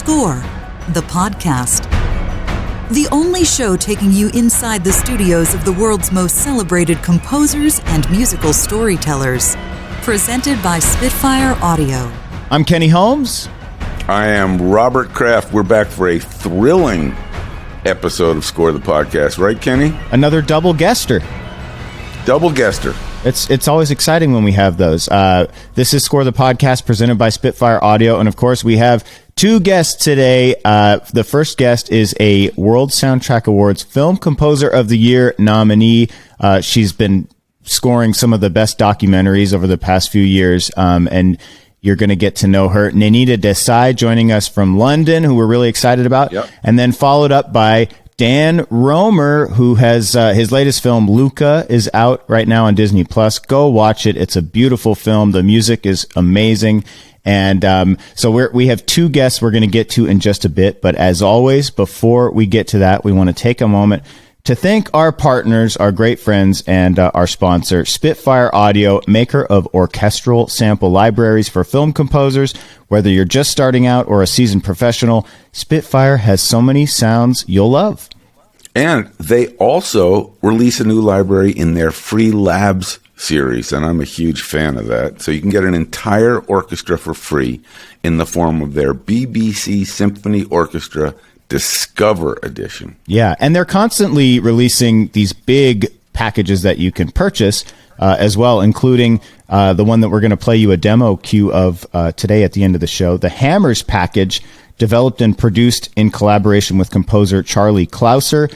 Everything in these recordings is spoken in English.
Score, the podcast. The only show taking you inside the studios of the world's most celebrated composers and musical storytellers. Presented by Spitfire Audio. I'm Kenny Holmes. I am Robert Kraft. We're back for a thrilling episode of Score the Podcast. Right, Kenny? Another double guester. Double guester. It's always exciting when we have those. This is Score the Podcast presented by Spitfire Audio. And, of course, we have two guests today. The first guest is a World Soundtrack Awards Film Composer of the Year nominee. She's been scoring some of the best documentaries over the past few years, and you're going to get to know her. Nainita Desai joining us from London, who we're really excited about. Yep. And then followed up by Dan Romer, who has his latest film, Luca, is out right now on Disney+. Go watch it. It's a beautiful film. The music is amazing. And so we have two guests we're going to get to in just a bit. But as always, before we get to that, we want to take a moment to thank our partners, our great friends, and our sponsor, Spitfire Audio, maker of orchestral sample libraries for film composers. Whether you're just starting out or a seasoned professional, Spitfire has so many sounds you'll love. And they also release a new library in their Free Labs series, and I'm a huge fan of that. So you can get an entire orchestra for free in the form of their BBC Symphony Orchestra Discover Edition. Yeah, and they're constantly releasing these big packages that you can purchase as well, including the one that we're going to play you a demo cue of today at the end of the show, the Hammers package, developed and produced in collaboration with composer Charlie Clouser,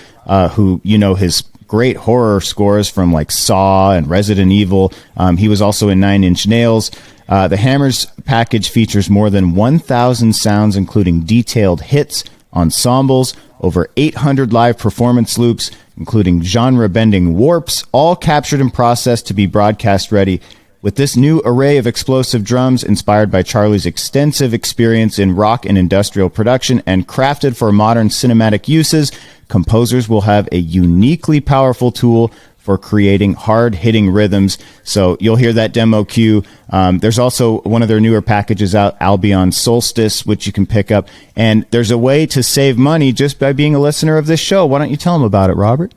who, you know, his great horror scores from like Saw and Resident Evil. He was also in Nine Inch Nails. The Hammers package features more than 1,000 sounds, including detailed hits, ensembles, over 800 live performance loops, including genre-bending warps, all captured and processed to be broadcast ready. With this new array of explosive drums inspired by Charlie's extensive experience in rock and industrial production and crafted for modern cinematic uses, composers will have a uniquely powerful tool for creating hard-hitting rhythms. So you'll hear that demo cue. There's also one of their newer packages out, Albion Solstice, which you can pick up. And there's a way to save money just by being a listener of this show. Why don't you tell them about it, Robert?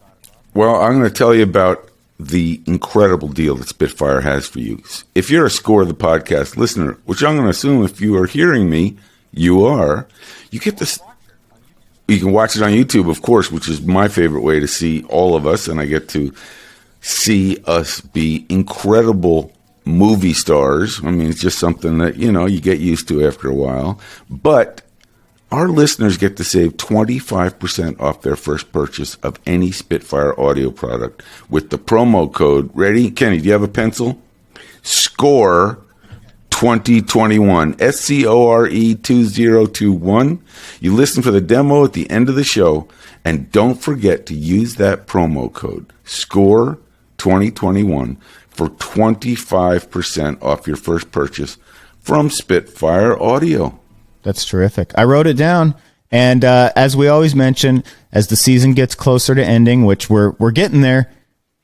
Well, I'm going to tell you about the incredible deal that Spitfire has for you. If you're a Score of the Podcast listener, which I'm going to assume if you are hearing me, you are, you get this. You can watch it on YouTube, of course, which is my favorite way to see all of us, and I get to see us be incredible movie stars. I mean, it's just something that, you know, you get used to after a while. But our listeners get to save 25% off their first purchase of any Spitfire audio product with the promo code. Ready? Kenny, do you have a pencil? SCORE 2021, SCORE 2021. You listen for the demo at the end of the show, and don't forget to use that promo code SCORE 2021 for 25% off your first purchase from Spitfire Audio. That's terrific. I wrote it down, and as we always mention, as the season gets closer to ending, which we're getting there,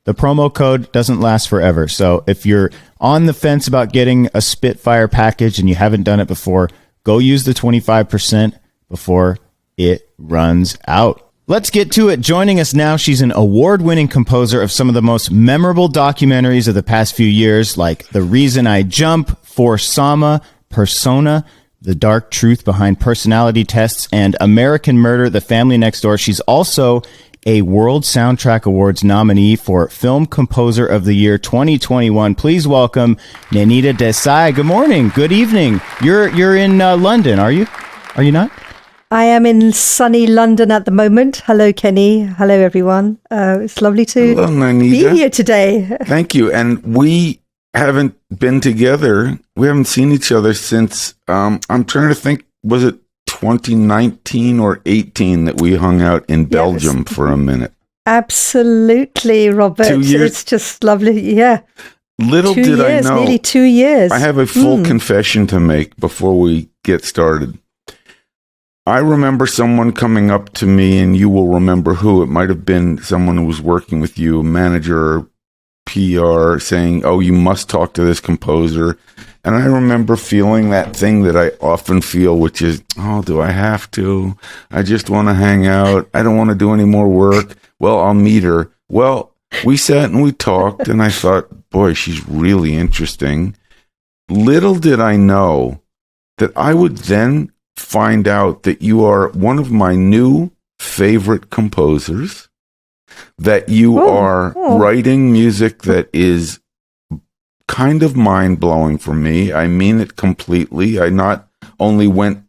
the promo code doesn't last forever. So if you're on the fence about getting a Spitfire package and you haven't done it before, go use the 25% before it runs out. Let's get to it. Joining us now, she's an award-winning composer of some of the most memorable documentaries of the past few years, like The Reason I Jump, For Sama, Persona, The Dark Truth Behind Personality Tests, and American Murder, The Family Next Door. She's also a World Soundtrack Awards nominee for Film Composer of the Year 2021. Please welcome Nainita Desai. Good morning. Good evening. You're in London, are you? Are you not? I am in sunny London at the moment. Hello, Kenny. Hello, everyone. It's lovely to be here today. Thank you. And we haven't been together. We haven't seen each other since, I'm trying to think, was it 2019 or 18 that we hung out in Belgium for a minute? Absolutely, Robert. 2 years. It's just lovely. Yeah. Little did I know. Nearly 2 years. I have a full confession to make before we get started. I remember someone coming up to me, and you will remember who. It might have been someone who was working with you, a manager, PR saying, "Oh, you must talk to this composer." And I remember feeling that thing that I often feel, which is, "Oh, do I have to? I just want to hang out. I don't want to do any more work. Well, I'll meet her." Well, we sat and we talked, and I thought, boy, she's really interesting. Little did I know that I would then find out that you are one of my new favorite composers, that you are writing music that is kind of mind-blowing for me. I mean it completely. I not only went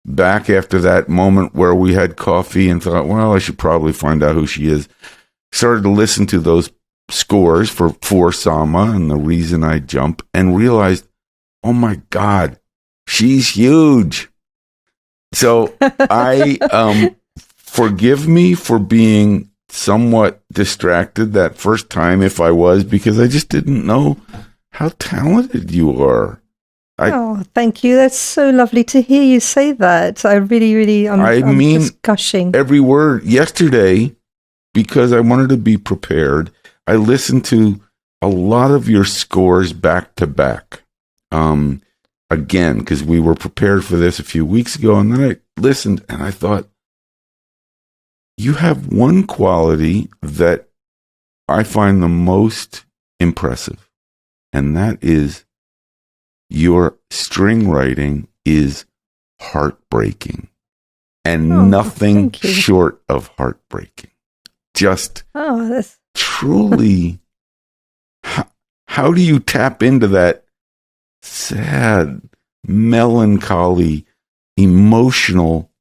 back after that moment where we had coffee and thought, well, I should probably find out who she is. Started to listen to those scores for Sama and The Reason I Jump and realized, oh my God, she's huge. So I forgive me for being somewhat distracted that first time, if I was, because I just didn't know how talented you are. Thank you. That's so lovely to hear you say that. I really, I'm just gushing. Every word. Yesterday, because I wanted to be prepared, I listened to a lot of your scores back to back. Again, because we were prepared for this a few weeks ago, and then I listened and I thought, you have one quality that I find the most impressive, and that is your string writing is heartbreaking, and nothing short of heartbreaking. Just truly, how do you tap into that sad, melancholy, emotional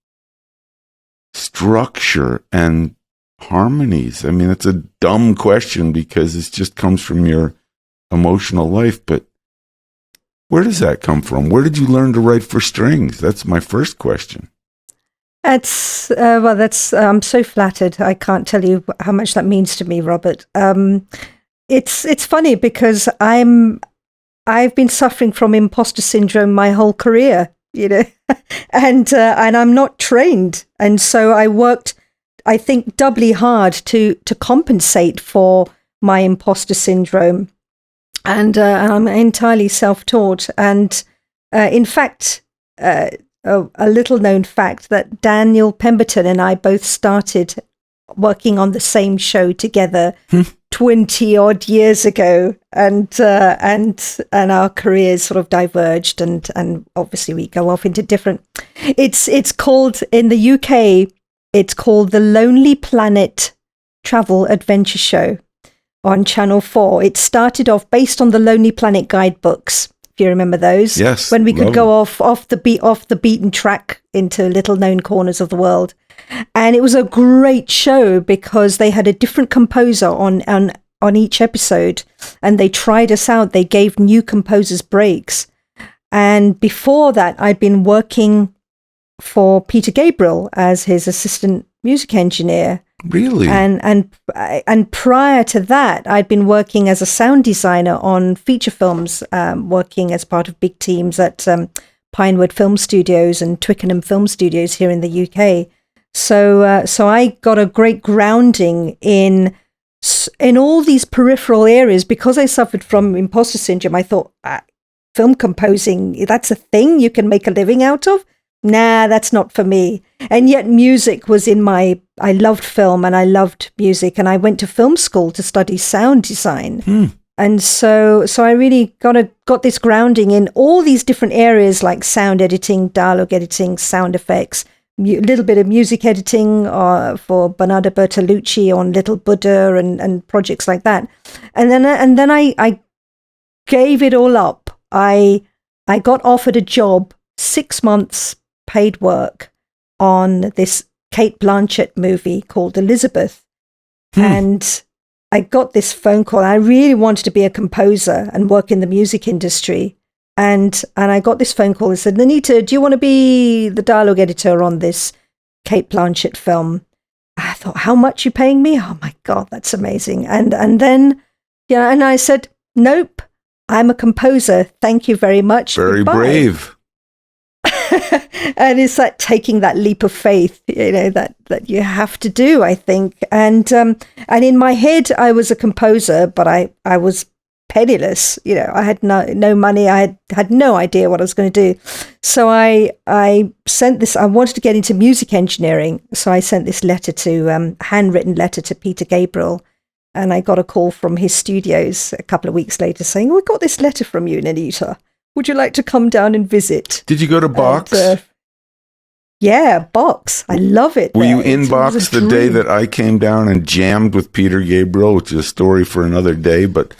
structure and harmonies? I mean, it's a dumb question because it just comes from your emotional life, but where does that come from? Where did you learn to write for strings? That's my first question. I'm so flattered. I can't tell you how much that means to me, Robert. It's funny because I've been suffering from imposter syndrome my whole career, and I'm not trained, and so I worked, I think, doubly hard to compensate for my imposter syndrome, and I'm entirely self-taught. And in fact, a little known fact that Daniel Pemberton and I both started working on the same show together 20 odd years ago, and our careers sort of diverged, and obviously we go off into different. It's called, in the UK, it's called the Lonely Planet Travel Adventure Show on Channel 4. It started off based on the Lonely Planet guidebooks, if you remember those. Yes, when we could go off the beaten track into little known corners of the world. And it was a great show because they had a different composer on each episode, and they tried us out. They gave new composers breaks. And before that, I'd been working for Peter Gabriel as his assistant music engineer. Really? And prior to that, I'd been working as a sound designer on feature films, working as part of big teams at Pinewood Film Studios and Twickenham Film Studios here in the UK. So I got a great grounding in all these peripheral areas because I suffered from imposter syndrome. I thought, film composing, that's a thing you can make a living out of? Nah, that's not for me. And yet music was I loved film and I loved music, and I went to film school to study sound design. And so I really got this grounding in all these different areas like sound editing, dialogue editing, sound effects, a little bit of music editing for Bernardo Bertolucci on Little Buddha and projects like that. And then I gave it all up. I got offered a job, 6 months paid work on this Kate Blanchett movie called Elizabeth. And I got this phone call. I really wanted to be a composer and work in the music industry. And I got this phone call that said, Nainita, do you want to be the dialogue editor on this Kate Blanchett film? I thought, how much are you paying me? Oh my God, that's amazing. And then, and I said, nope, I'm a composer. Thank you very much. Very Goodbye. brave. and it's like taking that leap of faith, that you have to do, I think. And in my head, I was a composer, but I was penniless. I had no money. I had no idea what I was going to do. So I sent this. I wanted to get into music engineering, so I sent this letter handwritten letter to Peter Gabriel, and I got a call from his studios a couple of weeks later saying, "Oh, we got this letter from you, Nainita. Would you like to come down and visit?" Did you go to Box? Yeah, Box. I love it. Were you in Box the day that I came down and jammed with Peter Gabriel, which is a story for another day, but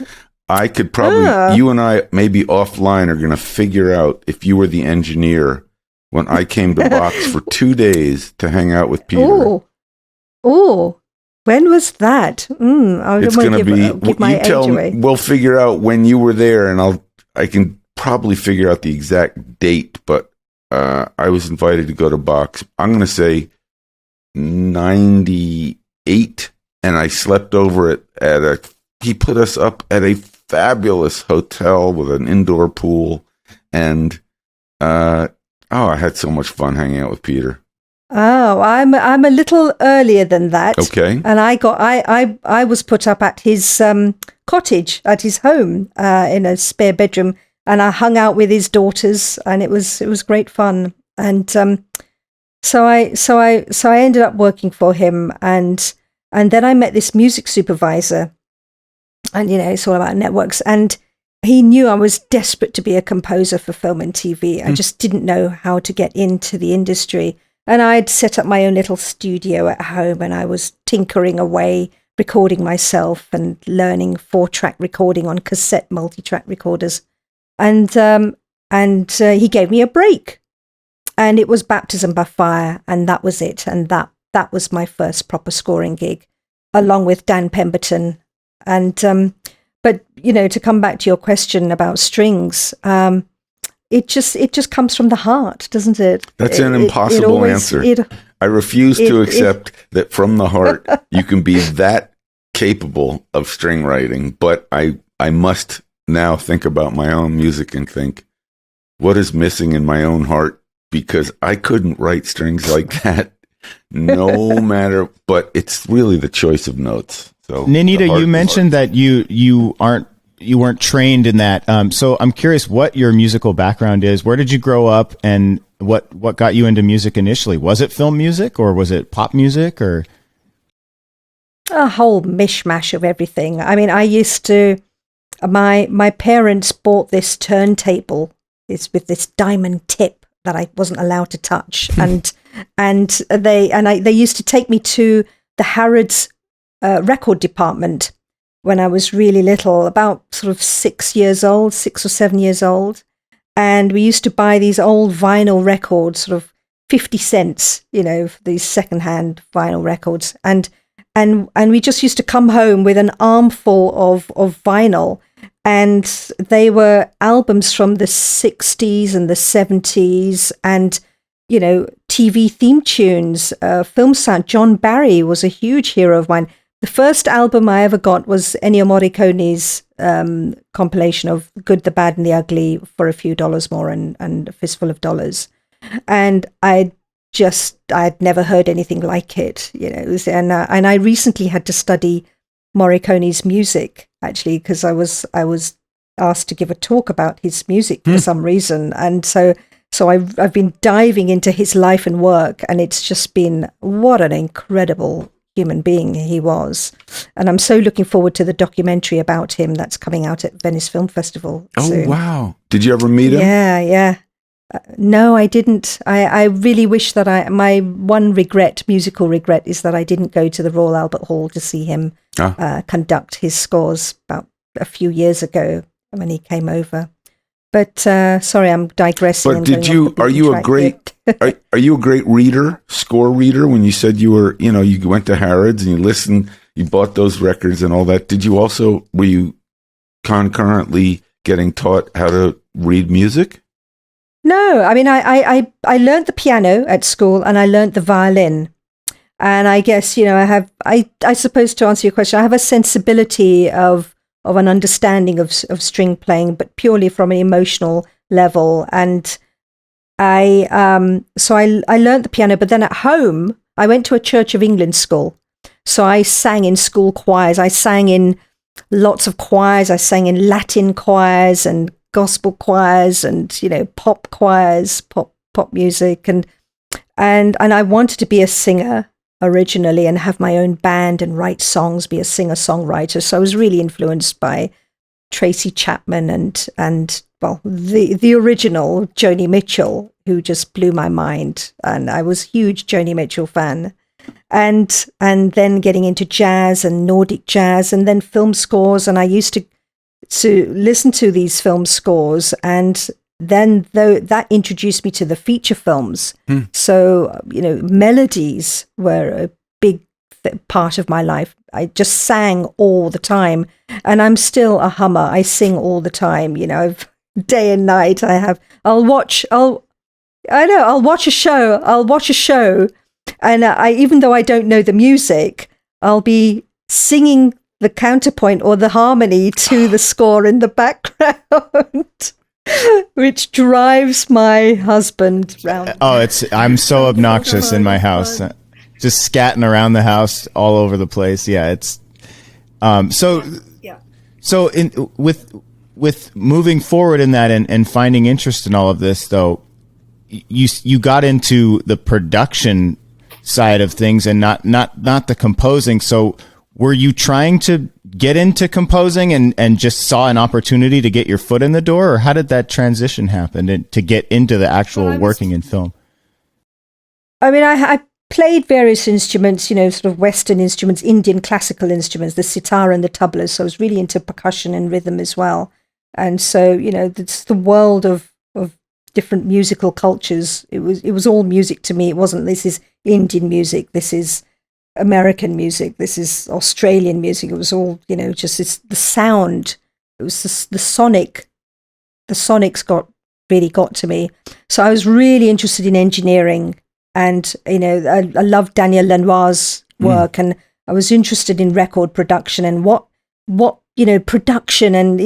I could probably, you and I maybe offline are going to figure out if you were the engineer when I came to Box for 2 days to hang out with Peter. Oh, when was that? It's going to be, give my age away. We'll figure out when you were there, and I can probably figure out the exact date, but I was invited to go to Box. I'm going to say 98, and I slept over he put us up at a fabulous hotel with an indoor pool, and I had so much fun hanging out with Peter. Oh, I'm a little earlier than that. Okay. And I was put up at his cottage, at his home, in a spare bedroom, and I hung out with his daughters, and it was great fun. And so I ended up working for him, and then I met this music supervisor, and it's all about networks, and he knew I was desperate to be a composer for film and TV. I just didn't know how to get into the industry. And I'd set up my own little studio at home, and I was tinkering away, recording myself and learning 4-track recording on cassette multi-track recorders. And he gave me a break, and it was baptism by fire, and that was it. And that was my first proper scoring gig, along with Dan Pemberton. And but to come back to your question about strings, it just comes from the heart, doesn't it? That's an impossible answer. I refuse to accept that from the heart you can be that capable of string writing. But I must now think about my own music and think, what is missing in my own heart? Because I couldn't write strings like that, no matter. But it's really the choice of notes. So, Nainita, you mentioned that you weren't trained in that. So I'm curious what your musical background is. Where did you grow up, and what got you into music initially? Was it film music, or was it pop music, or a whole mishmash of everything? I mean, I used to. My parents bought this turntable, with this diamond tip that I wasn't allowed to touch, and they used to take me to the Harrods record department when I was really little, about sort of 6 or 7 years old. And we used to buy these old vinyl records, sort of 50 cents, these secondhand vinyl records. And we just used to come home with an armful of vinyl. And they were albums from the 60s and the 70s, and, TV theme tunes, film sound. John Barry was a huge hero of mine. The first album I ever got was Ennio Morricone's compilation of Good, the Bad, and the Ugly for a few dollars more and a fistful of dollars. And I'd never heard anything like it, and I recently had to study Morricone's music, actually, because I was asked to give a talk about his music for some reason. And so I've been diving into his life and work, and it's just been, what an incredible human being he was. And I'm so looking forward to the documentary about him that's coming out at Venice Film Festival soon. Oh, wow. Did you ever meet him? Yeah. No, I didn't. I really wish that my one musical regret, is that I didn't go to the Royal Albert Hall to see him conduct his scores about a few years ago when he came over. But sorry, I'm digressing. But are you a great reader, score reader? When you said you were, you went to Harrods and you listened, you bought those records and all that. Were you concurrently getting taught how to read music? No, I mean, I learned the piano at school, and I learned the violin. And I guess, I suppose, to answer your question, I have a sensibility of an understanding of string playing, but purely from an emotional level. And I learned the piano, but then at home, I went to a Church of England school. So I sang in school choirs. I sang in lots of choirs. I sang in Latin choirs and gospel choirs and, pop choirs, pop music. And I wanted to be a singer originally and have my own band and write songs, be a singer-songwriter. So I was really influenced by Tracy Chapman and the original Joni Mitchell, who just blew my mind. And I was a huge Joni Mitchell fan. And then getting into jazz and Nordic jazz and then film scores. And I used to listen to these film scores, and then that introduced me to the feature films. So, melodies were a big part of my life. I just sang all the time, and I'm still a hummer. I sing all the time, day and night. I'll watch a show, and even though I don't know the music, I'll be singing the counterpoint or the harmony to the score in the background, which drives my husband round. Oh, I'm so obnoxious in my house, just scatting around the house all over the place. Yeah, it's so. Yeah. So with moving forward in that and finding interest in all of this, though, you got into the production side of things and not the composing. So were you trying to get into composing and just saw an opportunity to get your foot in the door, or how did that transition happen to get into the actual working in film? I mean, I played various instruments, sort of Western instruments, Indian classical instruments, the sitar and the tablas. So I was really into percussion and rhythm as well. And so, it's the world of different musical cultures. It was all music to me. It wasn't, this is Indian music, this is American music, this is Australian music. It was all, just the sound. It was the sonics really got to me. So I was really interested in engineering, and I loved Daniel Lanois's work, and I was interested in record production and what production and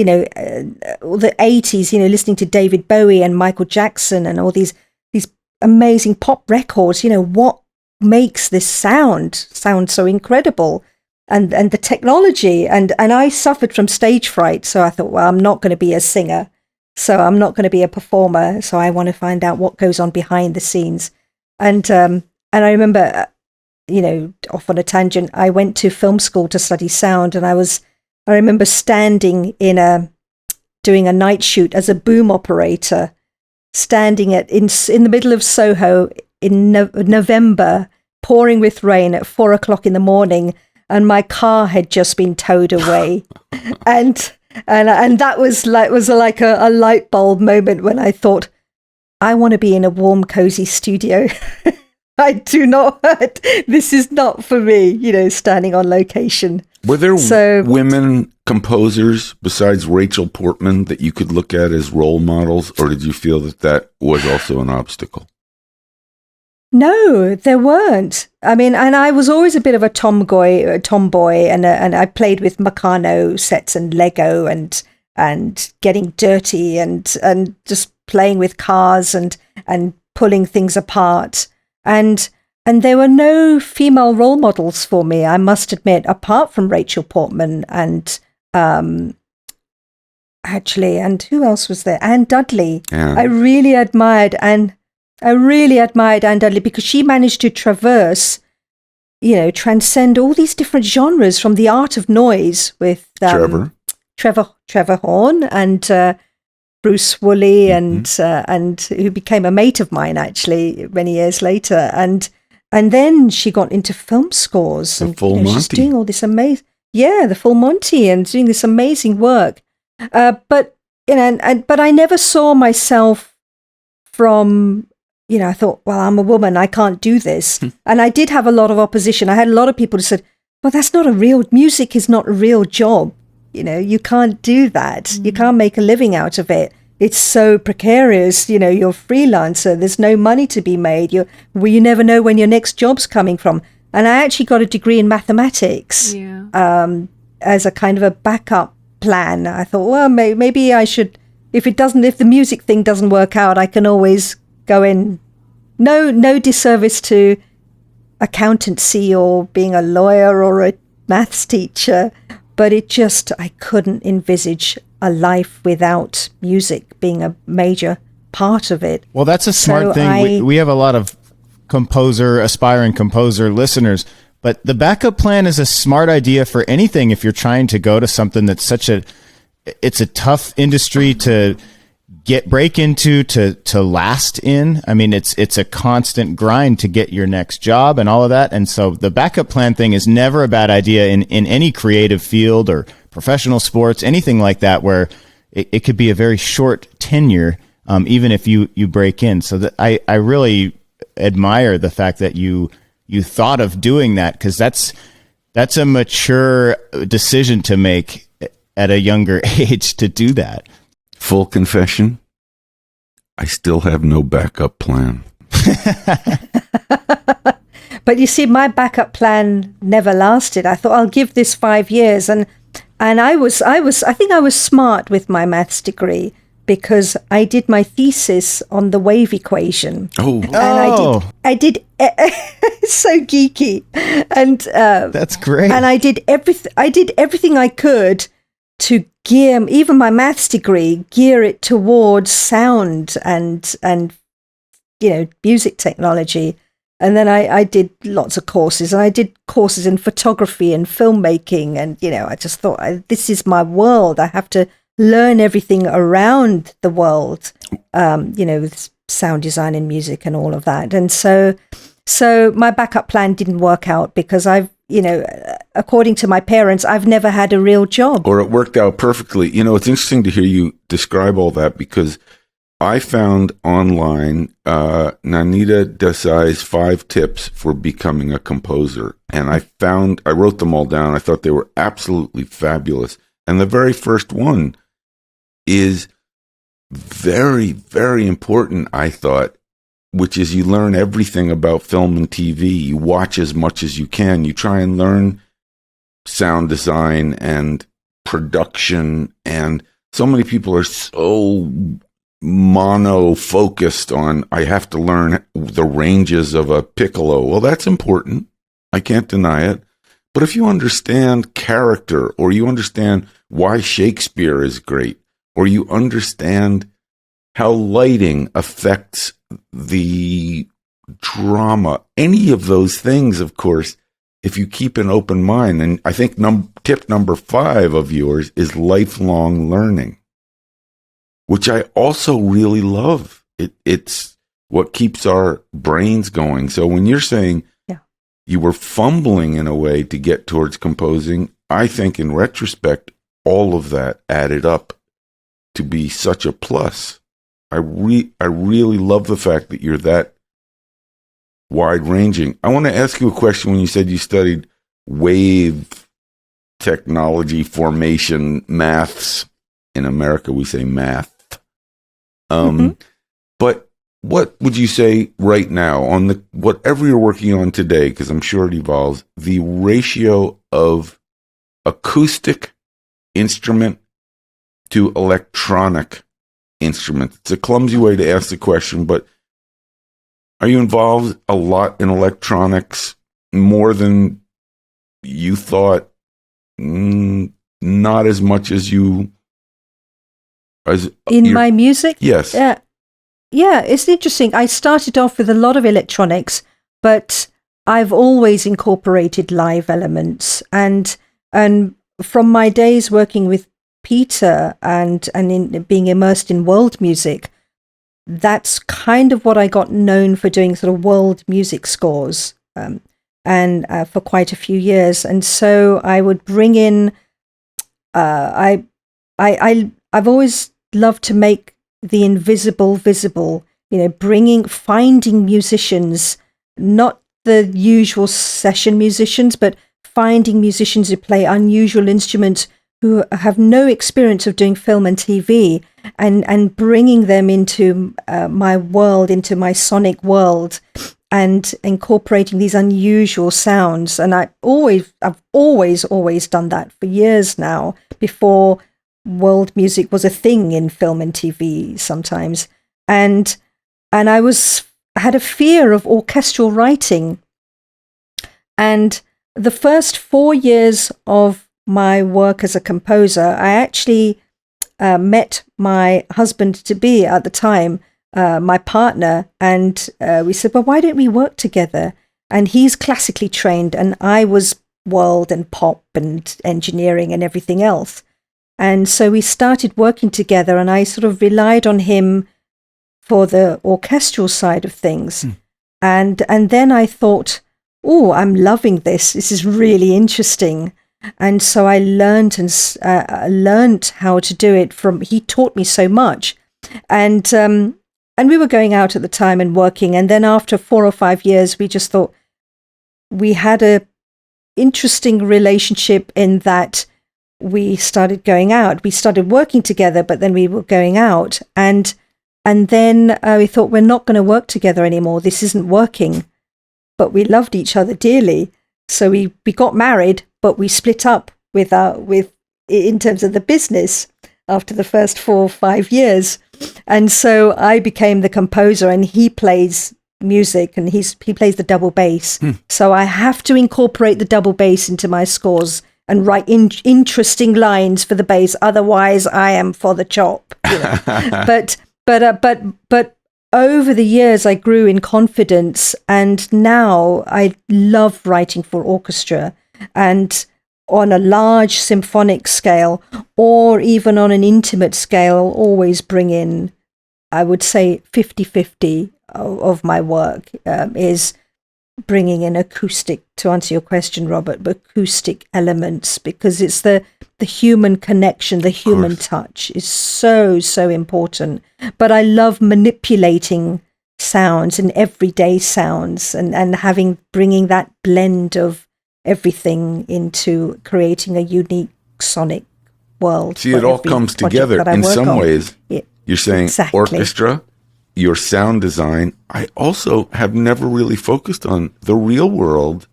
all the 80s, listening to David Bowie and Michael Jackson and all these amazing pop records. What makes this sound so incredible, and the technology, and I suffered from stage fright, so I thought, well, I'm not going to be a singer, so I'm not going to be a performer, so I want to find out what goes on behind the scenes. And I remember off on a tangent, I went to film school to study sound, and I remember standing doing a night shoot as a boom operator, standing in the middle of Soho in November, pouring with rain at 4:00 in the morning, and my car had just been towed away, and that was like a light bulb moment when I thought, I want to be in a warm, cozy studio. I do not. This is not for me. Standing on location. Were there women composers besides Rachel Portman that you could look at as role models, or did you feel that was also an obstacle? No, there weren't. I mean, and I was always a bit of a tomboy, and I played with Meccano sets and Lego and getting dirty and just playing with cars and pulling things apart. And there were no female role models for me, I must admit, apart from Rachel Portman and and who else was there? Anne Dudley. Yeah. I really admired Anne Dudley because she managed to transcend all these different genres, from the art of noise with Trevor Horn and Bruce Woolley, and who became a mate of mine actually many years later, and then she got into film scores, and she's doing all this amazing, the Full Monty, and doing this amazing work. But I never saw myself from, I thought, well, I'm a woman, I can't do this, and I did have a lot of opposition. I had a lot of people who said, well, music is not a real job. You can't do that. You can't make a living out of it. It's so precarious. You're a freelancer. There's no money to be made. You never know when your next job's coming from. And I actually got a degree in mathematics as a kind of a backup plan. I thought, well, maybe I should, if the music thing doesn't work out, I can always going, no disservice to accountancy or being a lawyer or a maths teacher, but I couldn't envisage a life without music being a major part of it. Well, that's a smart thing. We have a lot of aspiring composer listeners, but the backup plan is a smart idea for anything if you're trying to go to something that's it's a tough industry to break into, to last in. I mean, it's a constant grind to get your next job and all of that. And so the backup plan thing is never a bad idea in any creative field or professional sports, anything like that, where it could be a very short tenure, even if you break in. So I really admire the fact that you thought of doing that, because that's a mature decision to make at a younger age to do that. Full confession, I still have no backup plan. But you see, my backup plan never lasted. I thought I'll give this 5 years, and I think I was smart with my maths degree, because I did my thesis on the wave equation. And I did so geeky, and that's great. And I did everything I could to gear even my maths degree, gear it towards sound and music technology. And then I did lots of courses, and I did courses in photography and filmmaking, and I just thought, this is my world. I have to learn everything around the world, with sound design and music and all of that. And so my backup plan didn't work out, because according to my parents, I've never had a real job. Or it worked out perfectly. It's interesting to hear you describe all that, because I found online Nainita Desai's 5 tips for becoming a composer. And I wrote them all down. I thought they were absolutely fabulous. And the very first one is very, very important, I thought, which is you learn everything about film and TV. You watch as much as you can. You try and learn sound design and production. And so many people are so mono-focused on, I have to learn the ranges of a piccolo. Well, that's important. I can't deny it. But if you understand character, or you understand why Shakespeare is great, or you understand how lighting affects the drama, any of those things, of course, if you keep an open mind. And I think tip number 5 of yours is lifelong learning, which I also really love. It's what keeps our brains going. So when you're saying you were fumbling in a way to get towards composing, I think in retrospect, all of that added up to be such a plus. I really love the fact that you're that wide-ranging. I want to ask you a question. When you said you studied wave technology, formation, maths, in America we say math. But what would you say right now on whatever you're working on today, because I'm sure it evolves, the ratio of acoustic instrument to electronic instrument? It's a clumsy way to ask the question, but are you involved a lot in electronics, more than you thought? Not as much as you... my music? Yes. Yeah, it's interesting. I started off with a lot of electronics, but I've always incorporated live elements. And from my days working with Peter and in being immersed in world music, that's kind of what I got known for, doing sort of world music scores, and for quite a few years. And so I would bring in, I've always loved to make the invisible visible, finding musicians, not the usual session musicians, but finding musicians who play unusual instruments, who have no experience of doing film and TV, and bringing them into my world, into my sonic world, and incorporating these unusual sounds. And I've always done that for years now, before world music was a thing in film and TV sometimes. And and I had a fear of orchestral writing. And the first 4 years of my work as a composer, I actually met my husband-to-be at the time, my partner, and we said, well, why don't we work together? And he's classically trained, and I was world and pop and engineering and everything else. And so we started working together, and I sort of relied on him for the orchestral side of things. And then I thought, oh, I'm loving this. This is really interesting. And so I learned how to do it he taught me so much. And we were going out at the time and working. And then after 4 or 5 years, we just thought we had a interesting relationship in that we started going out. We started working together, but then we were going out. And then we thought, we're not going to work together anymore. This isn't working. But we loved each other dearly. So we got married, but we split up in terms of the business after the first 4 or 5 years. And so I became the composer, and he plays music, and he plays the double bass. So I have to incorporate the double bass into my scores and write interesting lines for the bass. Otherwise, I am for the chop. You know? But over the years, I grew in confidence, and now I love writing for orchestra, and on a large symphonic scale, or even on an intimate scale, I'll always bring in, I would say 50-50 of my work is bringing in acoustic, to answer your question, Robert, but acoustic elements, because it's the human connection, the human touch is so, so important. But I love manipulating sounds and everyday sounds and bringing that blend of everything into creating a unique sonic world. See, it all comes together in some ways. You're saying exactly. Orchestra, your sound design. I also have never really focused on the real world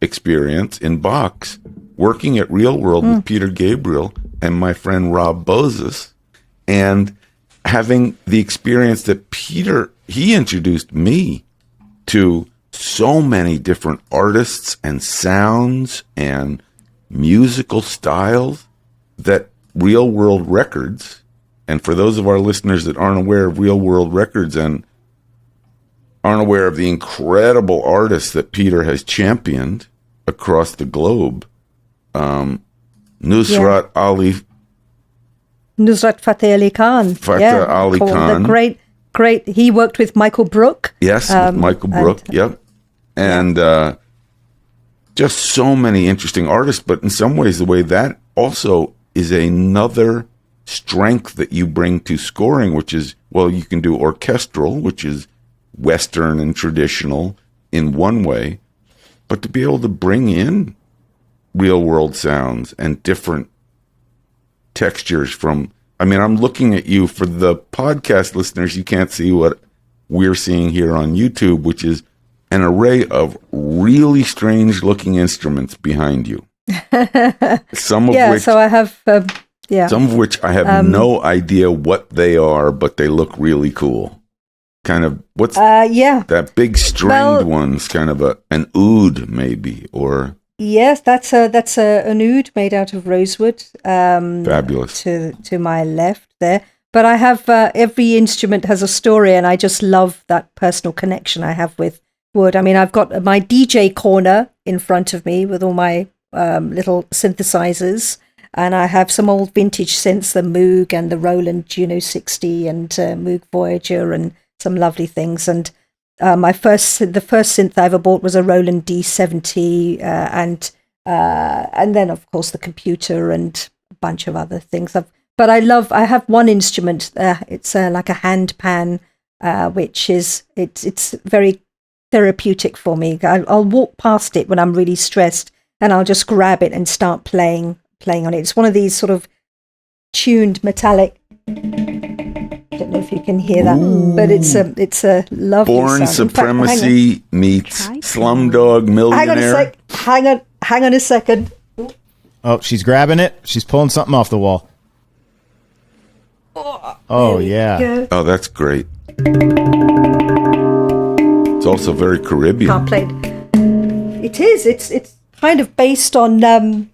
experience in Bach's, working at Real World with Peter Gabriel and my friend Rob Bozes, and having the experience that Peter, he introduced me to so many different artists and sounds and musical styles that Real World Records, and for those of our listeners that aren't aware of Real World Records and aren't aware of the incredible artists that Peter has championed across the globe, Nusrat Fateh Ali Khan. Ali Khan. The great. He worked with Michael Brook. Yes, with Michael Brook. Yep. And just so many interesting artists. But in some ways, the way that also is another strength that you bring to scoring, which is, well, you can do orchestral, which is Western and traditional in one way, but to be able to bring in real world sounds and different textures from, I mean, I'm looking at you. For the podcast listeners, you can't see what we're seeing here on YouTube, which is an array of really strange looking instruments behind you. Some of which, so I have, some of which I have no idea what they are, but they look really cool. Kind of, what's that big stringed one's kind of an oud maybe, or... Yes, that's an oud made out of rosewood. Fabulous. To my left there. But I have, every instrument has a story, and I just love that personal connection I have with wood. I mean, I've got my DJ corner in front of me with all my little synthesizers, and I have some old vintage synths, the Moog and the Roland Juno 60 and Moog Voyager and some lovely things. And the first synth I ever bought was a Roland D70, and then of course the computer and a bunch of other things. But I have one instrument. It's like a hand pan, which is it's very therapeutic for me. I'll walk past it when I'm really stressed, and I'll just grab it and start playing on it. It's one of these sort of tuned metallic. I don't know if you can hear that, but it's a lovely Born sound. Supremacy meets Slumdog Millionaire. Hang on a second. Oh, she's grabbing it. She's pulling something off the wall. Oh, yeah. Oh, that's great. also very Caribbean. Can't play it. It is. It's kind of based on.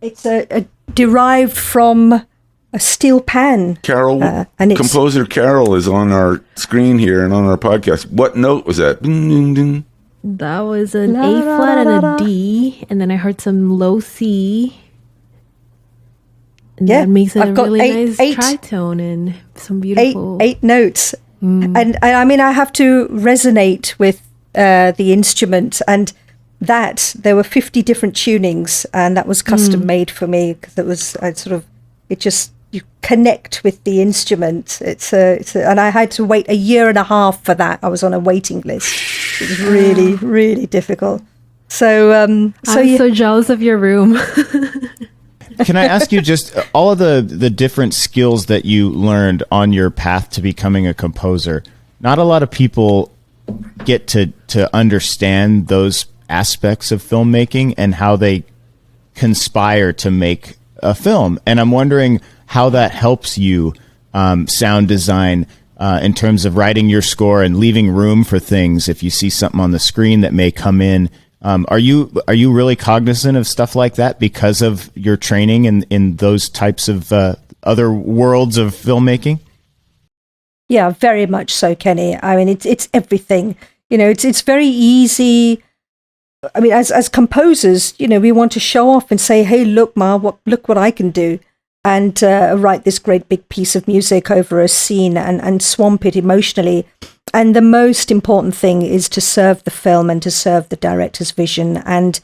It's a derived from a steel pan. Carol, and composer Carol is on our screen here and on our podcast. What note was that? Ding, ding, ding. That was an A flat and a D, and then I heard some low C. And that makes it I've a got really nice tritone and some beautiful... Eight notes. And I mean, I have to resonate with the instrument, and that there were 50 different tunings, and that was custom made for me, because it was you connect with the instrument. And I had to wait a year and a half for that. I was on a waiting list. It was really, really difficult. So, I'm so jealous of your room. Can I ask you just all of the different skills that you learned on your path to becoming a composer? Not a lot of people get to understand those aspects of filmmaking and how they conspire to make a film. And I'm wondering how that helps you sound design in terms of writing your score and leaving room for things if you see something on the screen that may come in. Are you really cognizant of stuff like that because of your training in those types of other worlds of filmmaking? Yeah, very much so, Kenny. I mean, it's everything. It's very easy. I mean, as composers, we want to show off and say, "Hey, look, look what I can do," and write this great big piece of music over a scene and swamp it emotionally. And the most important thing is to serve the film and to serve the director's vision, and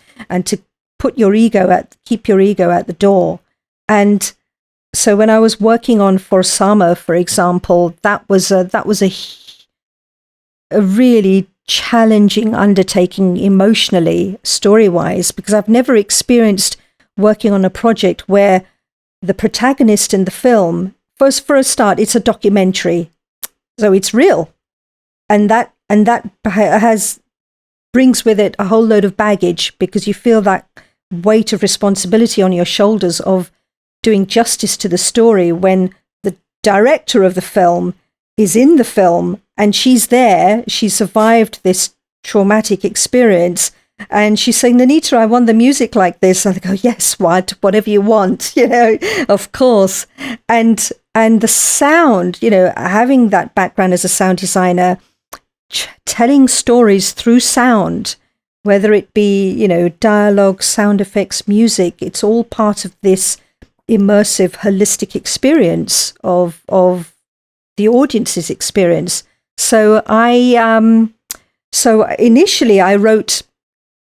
to keep your ego at the door. And so when I was working on For Summer, for example, that was a really challenging undertaking emotionally, story-wise, because I've never experienced working on a project where the protagonist in the film, for a start, it's a documentary, so it's real. And that brings with it a whole load of baggage, because you feel that weight of responsibility on your shoulders of doing justice to the story when the director of the film is in the film and she's there, she survived this traumatic experience, and she's saying, "Nainita, I want the music like this." And I go, "Yes, whatever you want, of course." And the sound, having that background as a sound designer, telling stories through sound, whether it be, dialogue, sound effects, music, it's all part of this immersive, holistic experience of the audience's experience. So initially I wrote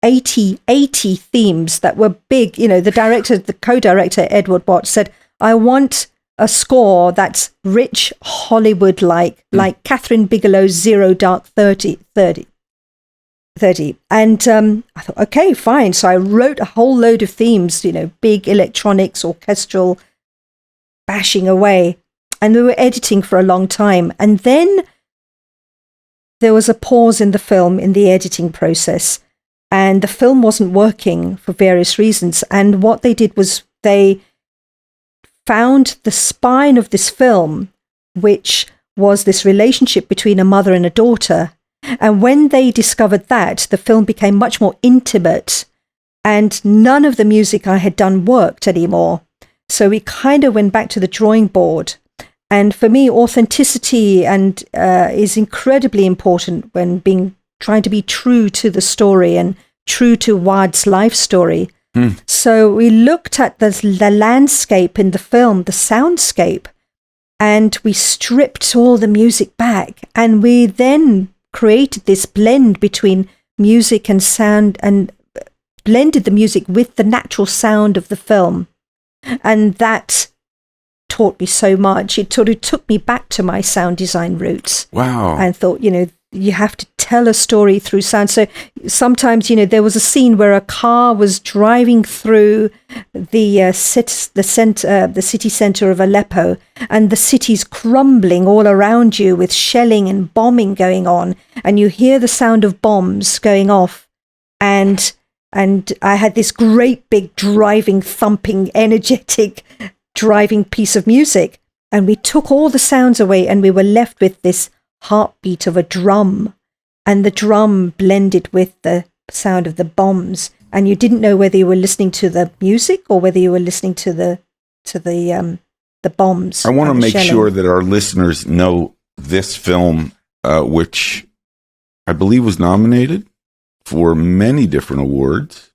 80 themes that were big. The co-director, Edward Watts, said, "I want a score that's rich, Hollywood-like, like Catherine Bigelow's Zero Dark 30. And I thought, okay, fine. So I wrote a whole load of themes, big electronics, orchestral, bashing away. And we were editing for a long time. And then there was a pause in the film, in the editing process. And the film wasn't working for various reasons. And what they did was they found the spine of this film, which was this relationship between a mother and a daughter. And when they discovered that, the film became much more intimate, and none of the music I had done worked anymore. So we kind of went back to the drawing board. And for me, authenticity is incredibly important when trying to be true to the story and true to Wad's life story. So we looked at the landscape in the film, the soundscape, and we stripped all the music back. And we then created this blend between music and sound, and blended the music with the natural sound of the film. And that taught me so much. It sort of took me back to my sound design roots. Wow. And thought, you have to tell a story through sound. So sometimes, there was a scene where a car was driving through the city center of Aleppo, and the city's crumbling all around you with shelling and bombing going on, and you hear the sound of bombs going off. And I had this great big driving, thumping, energetic driving piece of music, and we took all the sounds away, and we were left with this heartbeat of a drum. and the drum blended with the sound of the bombs, and you didn't know whether you were listening to the music or whether you were listening to the bombs. I want to make shelling. sure that our listeners know this film, which I believe was nominated for many different awards.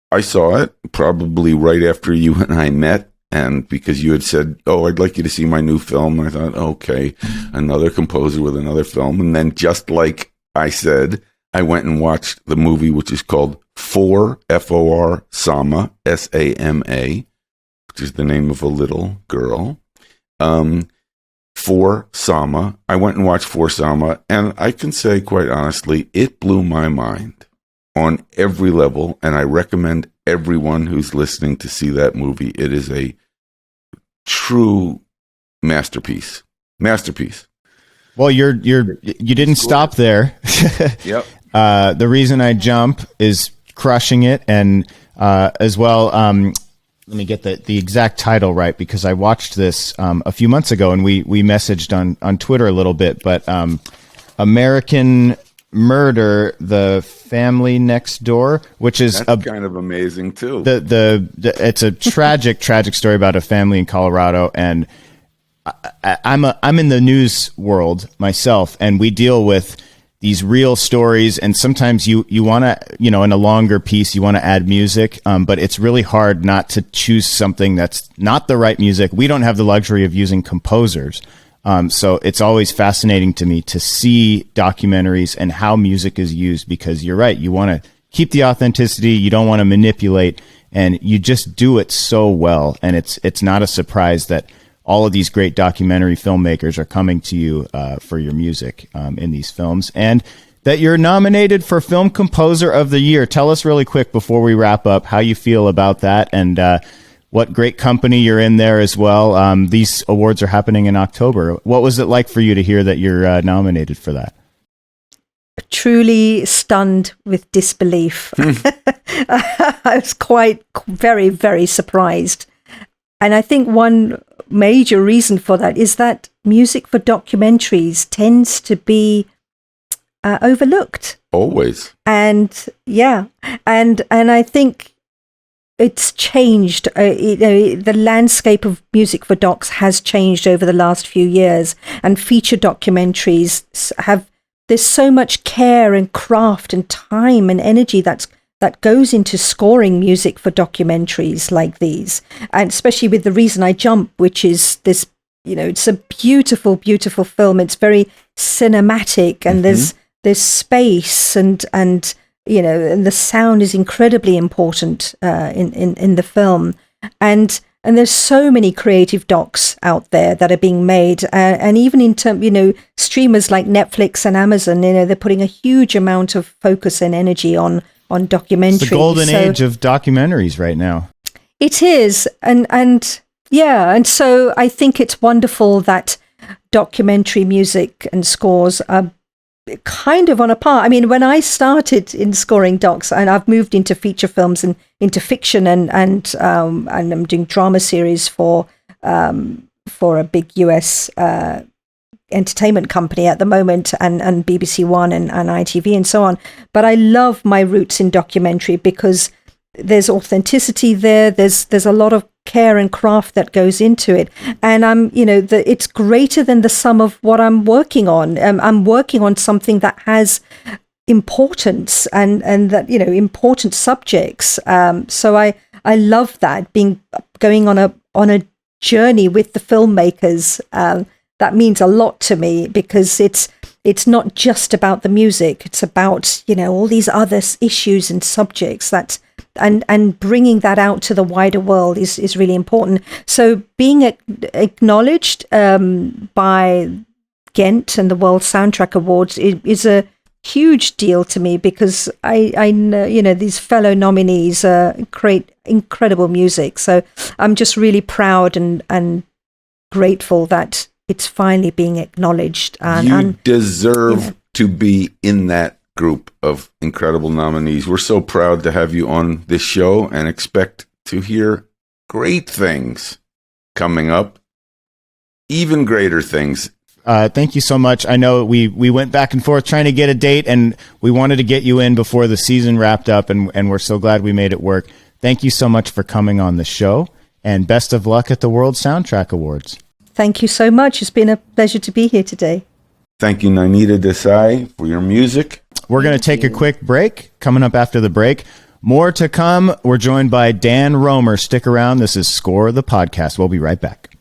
I saw it probably right after you and I met, and because you had said, "Oh, I'd like you to see my new film," I thought, okay, another composer with another film. And then, just like I said, I went and watched the movie, which is called For F-O-R Sama, S-A-M-A, which is the name of a little girl. For Sama. I went and watched For Sama, and I can say quite honestly, it blew my mind on every level, and I recommend everyone who's listening to see that movie. It is a true masterpiece. Well, you didn't stop there. Yep. The Reason I Jump is crushing it, and as well. Let me get the exact title right, because I watched this a few months ago, and we messaged on Twitter a little bit. But American Murder: The Family Next Door, which is kind of amazing too. It's a tragic story about a family in Colorado, and I'm in the news world myself, and we deal with these real stories, and sometimes you want to, in a longer piece, you want to add music, but it's really hard not to choose something that's not the right music. We don't have the luxury of using composers. So it's always fascinating to me to see documentaries and how music is used, because you're right. You want to keep the authenticity. You don't want to manipulate, and you just do it so well. And it's not a surprise that all of these great documentary filmmakers are coming to you for your music in these films, and that you're nominated for Film Composer of the Year. Tell us really quick before we wrap up how you feel about that, and what great company you're in there as well. These awards are happening in October. What was it like for you to hear that you're nominated for that? Truly stunned with disbelief. I was very, very surprised. And I think one major reason for that is that music for documentaries tends to be overlooked. Always. And I think it's changed. The landscape of music for docs has changed over the last few years, and feature documentaries there's so much care and craft and time and energy that goes into scoring music for documentaries like these, and especially with The Reason I Jump, which is this, it's a beautiful, beautiful film. It's very cinematic, and there's space, and and the sound is incredibly important in the film, and there's so many creative docs out there that are being made, and even in terms, streamers like Netflix and Amazon, they're putting a huge amount of focus and energy on documentaries. It's the golden age of documentaries right now. It is, and so I think it's wonderful that documentary music and scores are kind of on a par. I mean, when I started in scoring docs, and I've moved into feature films and into fiction, and I'm doing drama series for a big US entertainment company at the moment, and BBC One and ITV and so on. But I love my roots in documentary because there's authenticity there. There's a lot of care and craft that goes into it, and it's greater than the sum of what I'm working on. I'm working on something that has importance and that important subjects. So I love that, going on a journey with the filmmakers. That means a lot to me, because it's not just about the music. It's about all these other issues and subjects and bringing that out to the wider world is really important. So being acknowledged by Ghent and the World Soundtrack Awards is a huge deal to me, because I know these fellow nominees create incredible music. So I'm just really proud and grateful that it's finally being acknowledged. You deserve to be in that group of incredible nominees. We're so proud to have you on this show, and expect to hear great things coming up. even greater things. Thank you so much. I know we went back and forth trying to get a date, and we wanted to get you in before the season wrapped up, and we're so glad we made it work. Thank you so much for coming on the show, and best of luck at the World Soundtrack Awards. Thank you so much. It's been a pleasure to be here today. Thank you, Nainita Desai, for your music. We're going to take a quick break. Coming up after the break, more to come. We're joined by Dan Romer. Stick around. This is Score the Podcast. We'll be right back.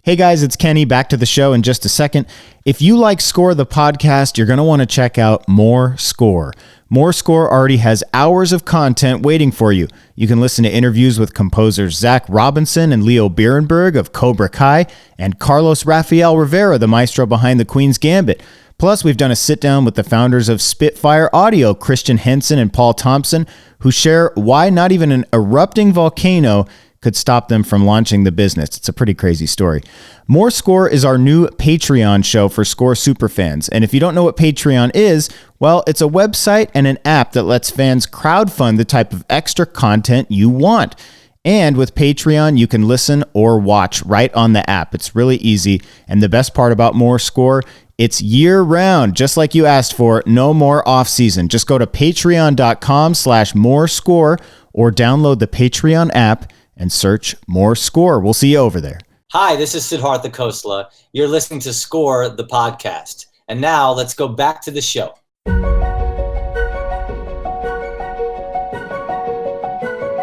Hey guys, it's Kenny. Back to the show in just a second. If you like Score the Podcast, you're going to want to check out More Score. More Score already has hours of content waiting for you. You can listen to interviews with composers Zach Robinson and Leo Bierenberg of Cobra Kai and Carlos Rafael Rivera, the maestro behind The Queen's Gambit. Plus, we've done a sit-down with the founders of Spitfire Audio, Christian Henson and Paul Thompson, who share why not even an erupting volcano could stop them from launching the business. It's a pretty crazy story. More Score is our new Patreon show for Score superfans. And if you don't know what Patreon is, well, it's a website and an app that lets fans crowdfund the type of extra content you want. And with Patreon, you can listen or watch right on the app. It's really easy. And the best part about More Score, it's year-round, just like you asked for. No more off-season. Just go to patreon.com/morescore or download the Patreon app and search More Score. We'll see you over there. Hi, this is Siddhartha Khosla. You're listening to Score the Podcast. And now let's go back to the show.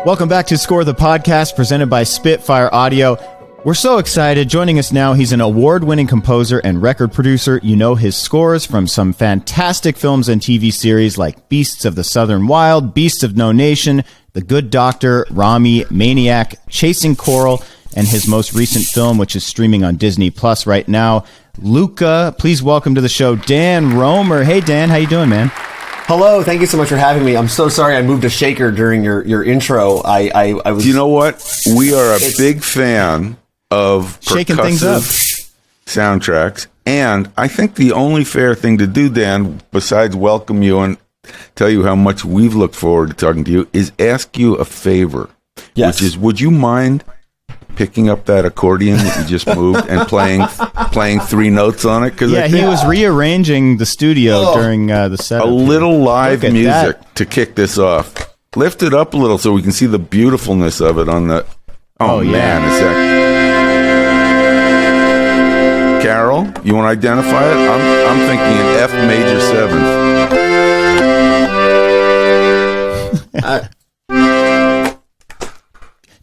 Welcome back to Score the Podcast, presented by Spitfire Audio. We're so excited. Joining us now, he's an award-winning composer and record producer. You know his scores from some fantastic films and TV series like Beasts of the Southern Wild, Beasts of No Nation, The Good Doctor, Rami, Maniac, Chasing Coral, and his most recent film, which is streaming on Disney Plus right now, Luca. Please welcome to the show, Dan Romer. Hey, Dan, how you doing, man? Hello, thank you so much for having me. I'm so sorry I moved a shaker during your intro. I was. You know what? We are a big fan of shaking things up soundtracks, and I think the only fair thing to do, Dan, besides welcome you and tell you how much we've looked forward to talking to you, is ask you a favor. Yes. Which is, would you mind picking up that accordion that you just moved and playing 3 notes on it? Yeah, he was rearranging the studio during the setup. A little live music that. to kick this off. Lift it up a little so we can see the beautifulness of it on the... Oh man, is that... Carol, you want to identify it? I'm thinking an F major 7th.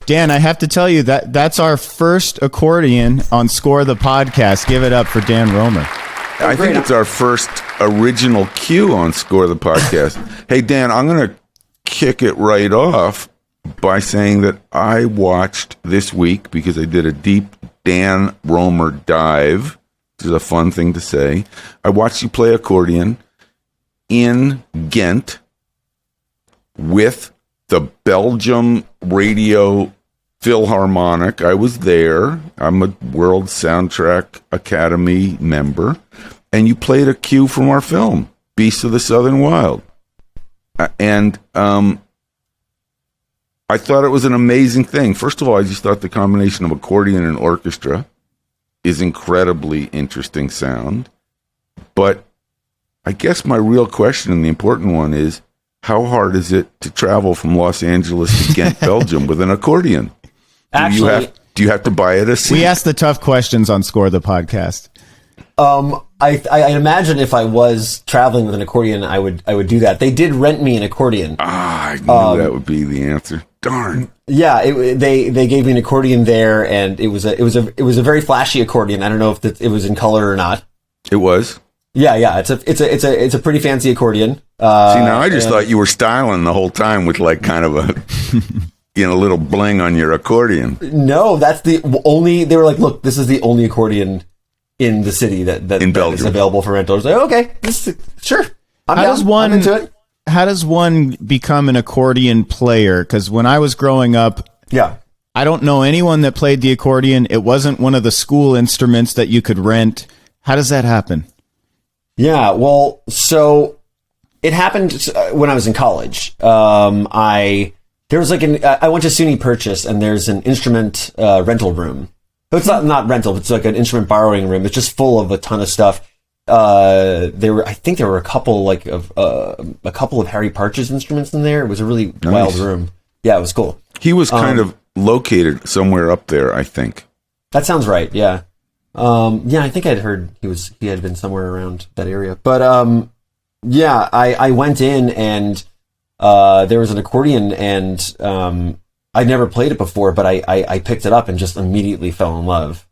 Dan, I have to tell you that's our first accordion on Score the Podcast. Give it up for Dan Romer. I think it's our first original cue on Score the Podcast. Hey, Dan, I'm going to kick it right off by saying that I watched this week, because I did a deep Dan Romer dive, which is a fun thing to say. I watched you play accordion in Ghent with the Belgium Radio Philharmonic. I was there. I'm a World Soundtrack Academy member. And you played a cue from our film, Beasts of the Southern Wild. And I thought it was an amazing thing. First of all, I just thought the combination of accordion and orchestra is incredibly interesting sound. But I guess my real question, and the important one, is how hard is it to travel from Los Angeles to Ghent, Belgium with an accordion? Actually, do you have to buy it a seat? We ask the tough questions on Score the Podcast. I imagine if I was traveling with an accordion, I would do that. They did rent me an accordion. I knew that would be the answer. Darn. Yeah, they gave me an accordion there, and it was a very flashy accordion. I don't know if it was in color or not. It was. Yeah. It's a pretty fancy accordion. See, now I just thought you were styling the whole time with like kind of a little bling on your accordion. No, that's the only. They were like, look, this is the only accordion in the city that is available for rental. I was like, okay, sure. I'm into it. How does one become an accordion player? Because when I was growing up, I don't know anyone that played the accordion. It wasn't one of the school instruments that you could rent. How does that happen? Yeah, well, so it happened when I was in college. I went to SUNY Purchase, and there's an instrument rental room It's not rental. It's like an instrument borrowing room. It's just full of a ton of stuff. I think there were a couple of Harry Partridge instruments in there. It was a really wild room. Yeah, it was cool. He was kind of located somewhere up there, I think. That sounds right. Yeah. I think I'd heard he had been somewhere around that area. But I went in and there was an accordion, and I'd never played it before, but I picked it up and just immediately fell in love.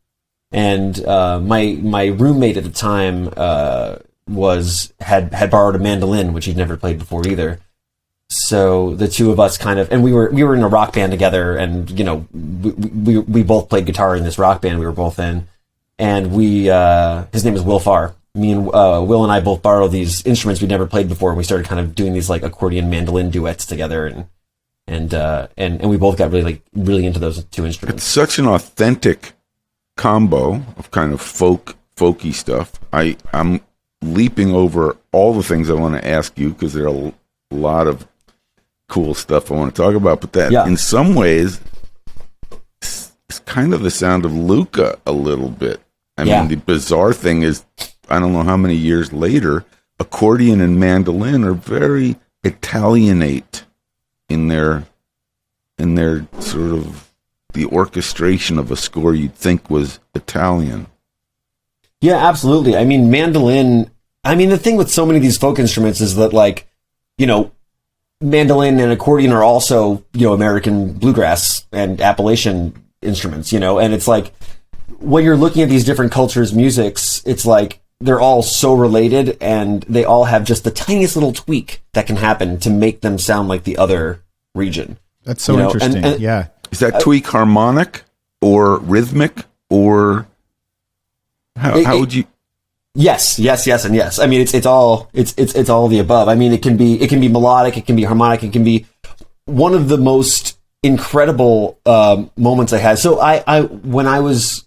And my roommate at the time had borrowed a mandolin, which he'd never played before either. So the two of us and we were in a rock band together, and we both played guitar in this rock band we were both in, and his name is Will Farr. Me and Will and I both borrowed these instruments we'd never played before, and we started kind of doing these like accordion mandolin duets together, and we both got really into those two instruments. It's such an authentic combo of kind of folky stuff. I'm leaping over all the things I want to ask you because there are a lot of cool stuff I want to talk about, but in some ways it's kind of the sound of Luca a little bit. I mean, the bizarre thing is, I don't know how many years later, accordion and mandolin are very Italianate in their sort of the orchestration of a score you'd think was Italian. Yeah, absolutely. I mean, mandolin. I mean, the thing with so many of these folk instruments is that, like, mandolin and accordion are also, American bluegrass and Appalachian instruments, and it's like, when you're looking at these different cultures' musics, it's like they're all so related, and they all have just the tiniest little tweak that can happen to make them sound like the other region. That's so interesting. And yeah. Is that tweak harmonic or rhythmic, or how would you? Yes, and yes. I mean, it's all the above. I mean, it can be melodic, it can be harmonic, it can be one of the most incredible moments I had. So when I was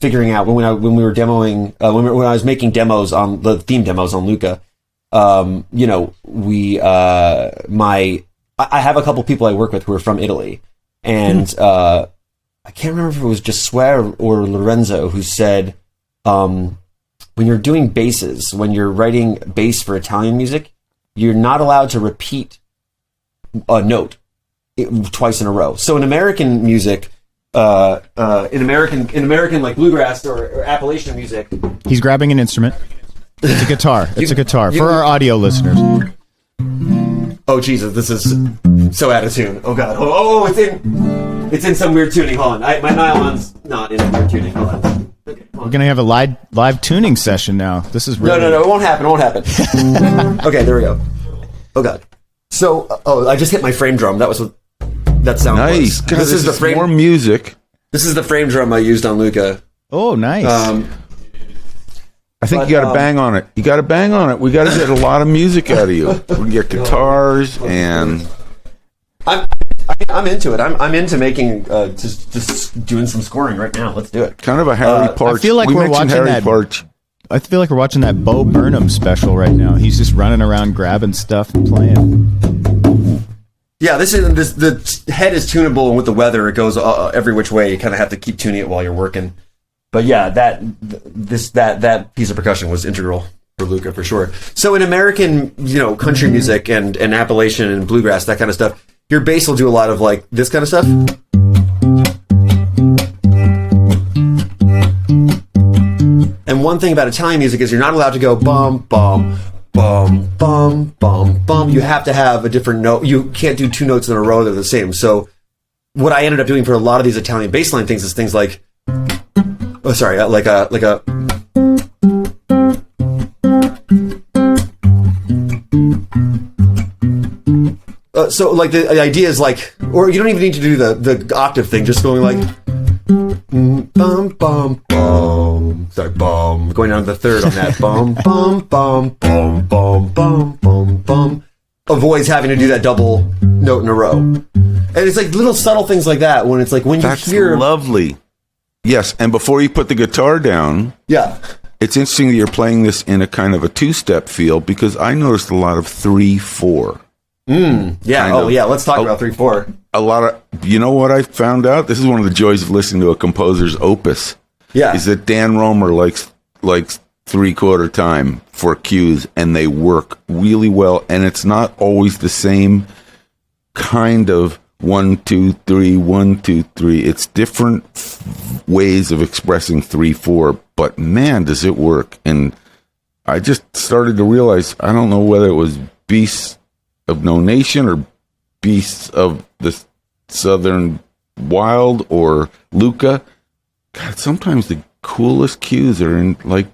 figuring out when we were demoing when I was making demos on the theme demos on Luca, I have a couple people I work with who are from Italy, and I can't remember if it was Josué or Lorenzo who said, when you're doing basses, when you're writing bass for Italian music, you're not allowed to repeat a note twice in a row. So in American music, in American like bluegrass or Appalachian music, he's grabbing an instrument. It's a guitar. It's a guitar for our audio listeners. Oh Jesus, this is so out of tune. Oh God. Oh, it's in some weird tuning. Hold on, my nylon's not in weird tuning. Hold on. Okay, we're gonna have a live tuning session now. This is really... No, it won't happen. Okay, there we go. Oh God. So, I just hit my frame drum. That was what that sound was. Nice. This is the frame. More music. This is the frame drum I used on Luca. Oh, nice. I think you got to bang on it. We got to get a lot of music out of you. We can get guitars and. I'm into it. I'm into making just doing some scoring right now. Let's do it. Kind of a Harry Partch. I feel like we're watching that. I feel like we're watching that Bo Burnham special right now. He's just running around grabbing stuff and playing. Yeah, the head is tunable, and with the weather, it goes every which way. You kind of have to keep tuning it while you're working. But yeah, that piece of percussion was integral for Luca for sure. So in American, country music and Appalachian and bluegrass, that kind of stuff, your bass will do a lot of like this kind of stuff. And one thing about Italian music is you're not allowed to go bum bum bum bum bum bum. You have to have a different note. You can't do two notes in a row that are the same. So what I ended up doing for a lot of these Italian bassline things is things like, like a. So like the idea is like, or you don't even need to do the octave thing. Just going like, bum bum bum. Sorry, bum. Going down to the third on that. Bum bum bum bum bum bum bum bum. Avoids having to do that double note in a row. And it's like little subtle things like that. When it's like when you hear. That's lovely. Yes, and before you put the guitar down. Yeah. It's interesting that you're playing this in a kind of a two-step feel, because I noticed a lot of 3/4. Yeah. Kind of. Yeah. Let's talk about 3/4. A lot of, you know what I found out? This is one of the joys of listening to a composer's opus. Yeah. Is that Dan Romer likes 3/4 time for cues, and they work really well. And it's not always the same kind of 1, 2, 3, 1, 2, 3. It's different ways of expressing 3/4, but man, does it work. And I just started to realize, I don't know whether it was Beasts of No Nation or Beasts of the Southern Wild or Luca. God, sometimes the coolest cues are in like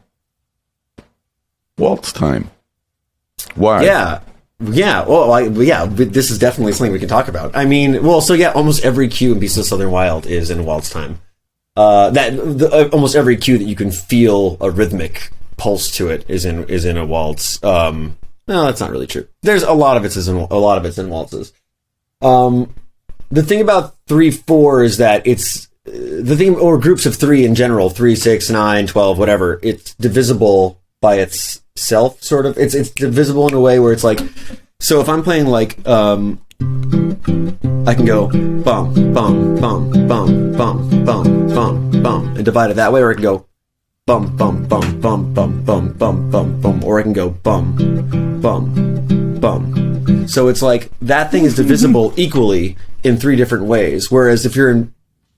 waltz time. Why? Yeah. Yeah. Well, this is definitely something we can talk about. I mean, almost every cue in Beasts of the Southern Wild is in waltz time. Almost every cue that you can feel a rhythmic pulse to it is in a waltz. No, that's not really true. There's a lot of it's in waltzes. The thing about 3/4 is that it's the thing, or groups of 3 in general, 3, 6, 9, 12, whatever. It's divisible by itself, sort of. It's divisible in a way where it's like, so if I'm playing like, I can go bum, bum, bum, bum, bum, bum, bum, bum, and divide it that way, or I can go bum, bum, bum, bum, bum, bum, bum, bum, bum, or I can go bum, bum, bum. So it's like that thing is divisible equally in 3 different ways. Whereas if you're in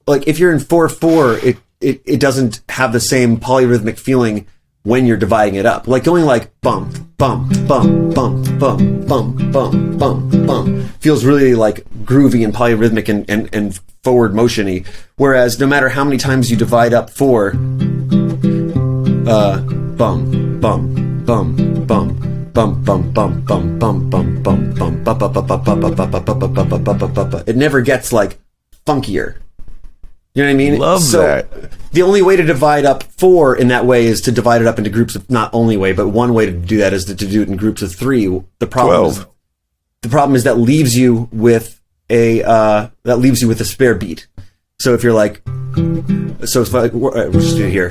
4/4, it doesn't have the same polyrhythmic feeling when you're dividing it up. Like going like bum, bum, bum, bum, bum, bum, bum, bum, bum feels really like groovy and polyrhythmic and forward motiony. Whereas no matter how many times you divide up 4, bum, bum, bum, bum, bum, bum, bum, bum, bum, bum, bum, bum, bum, it never gets like funkier. You know what I mean? Love that. The only way to divide up 4 in that way is to divide it up into groups of, not only way, but one way to do that is to do it in groups of 3. The problem 12. is that leaves you with a spare beat. So if you're like, we'll just do it here.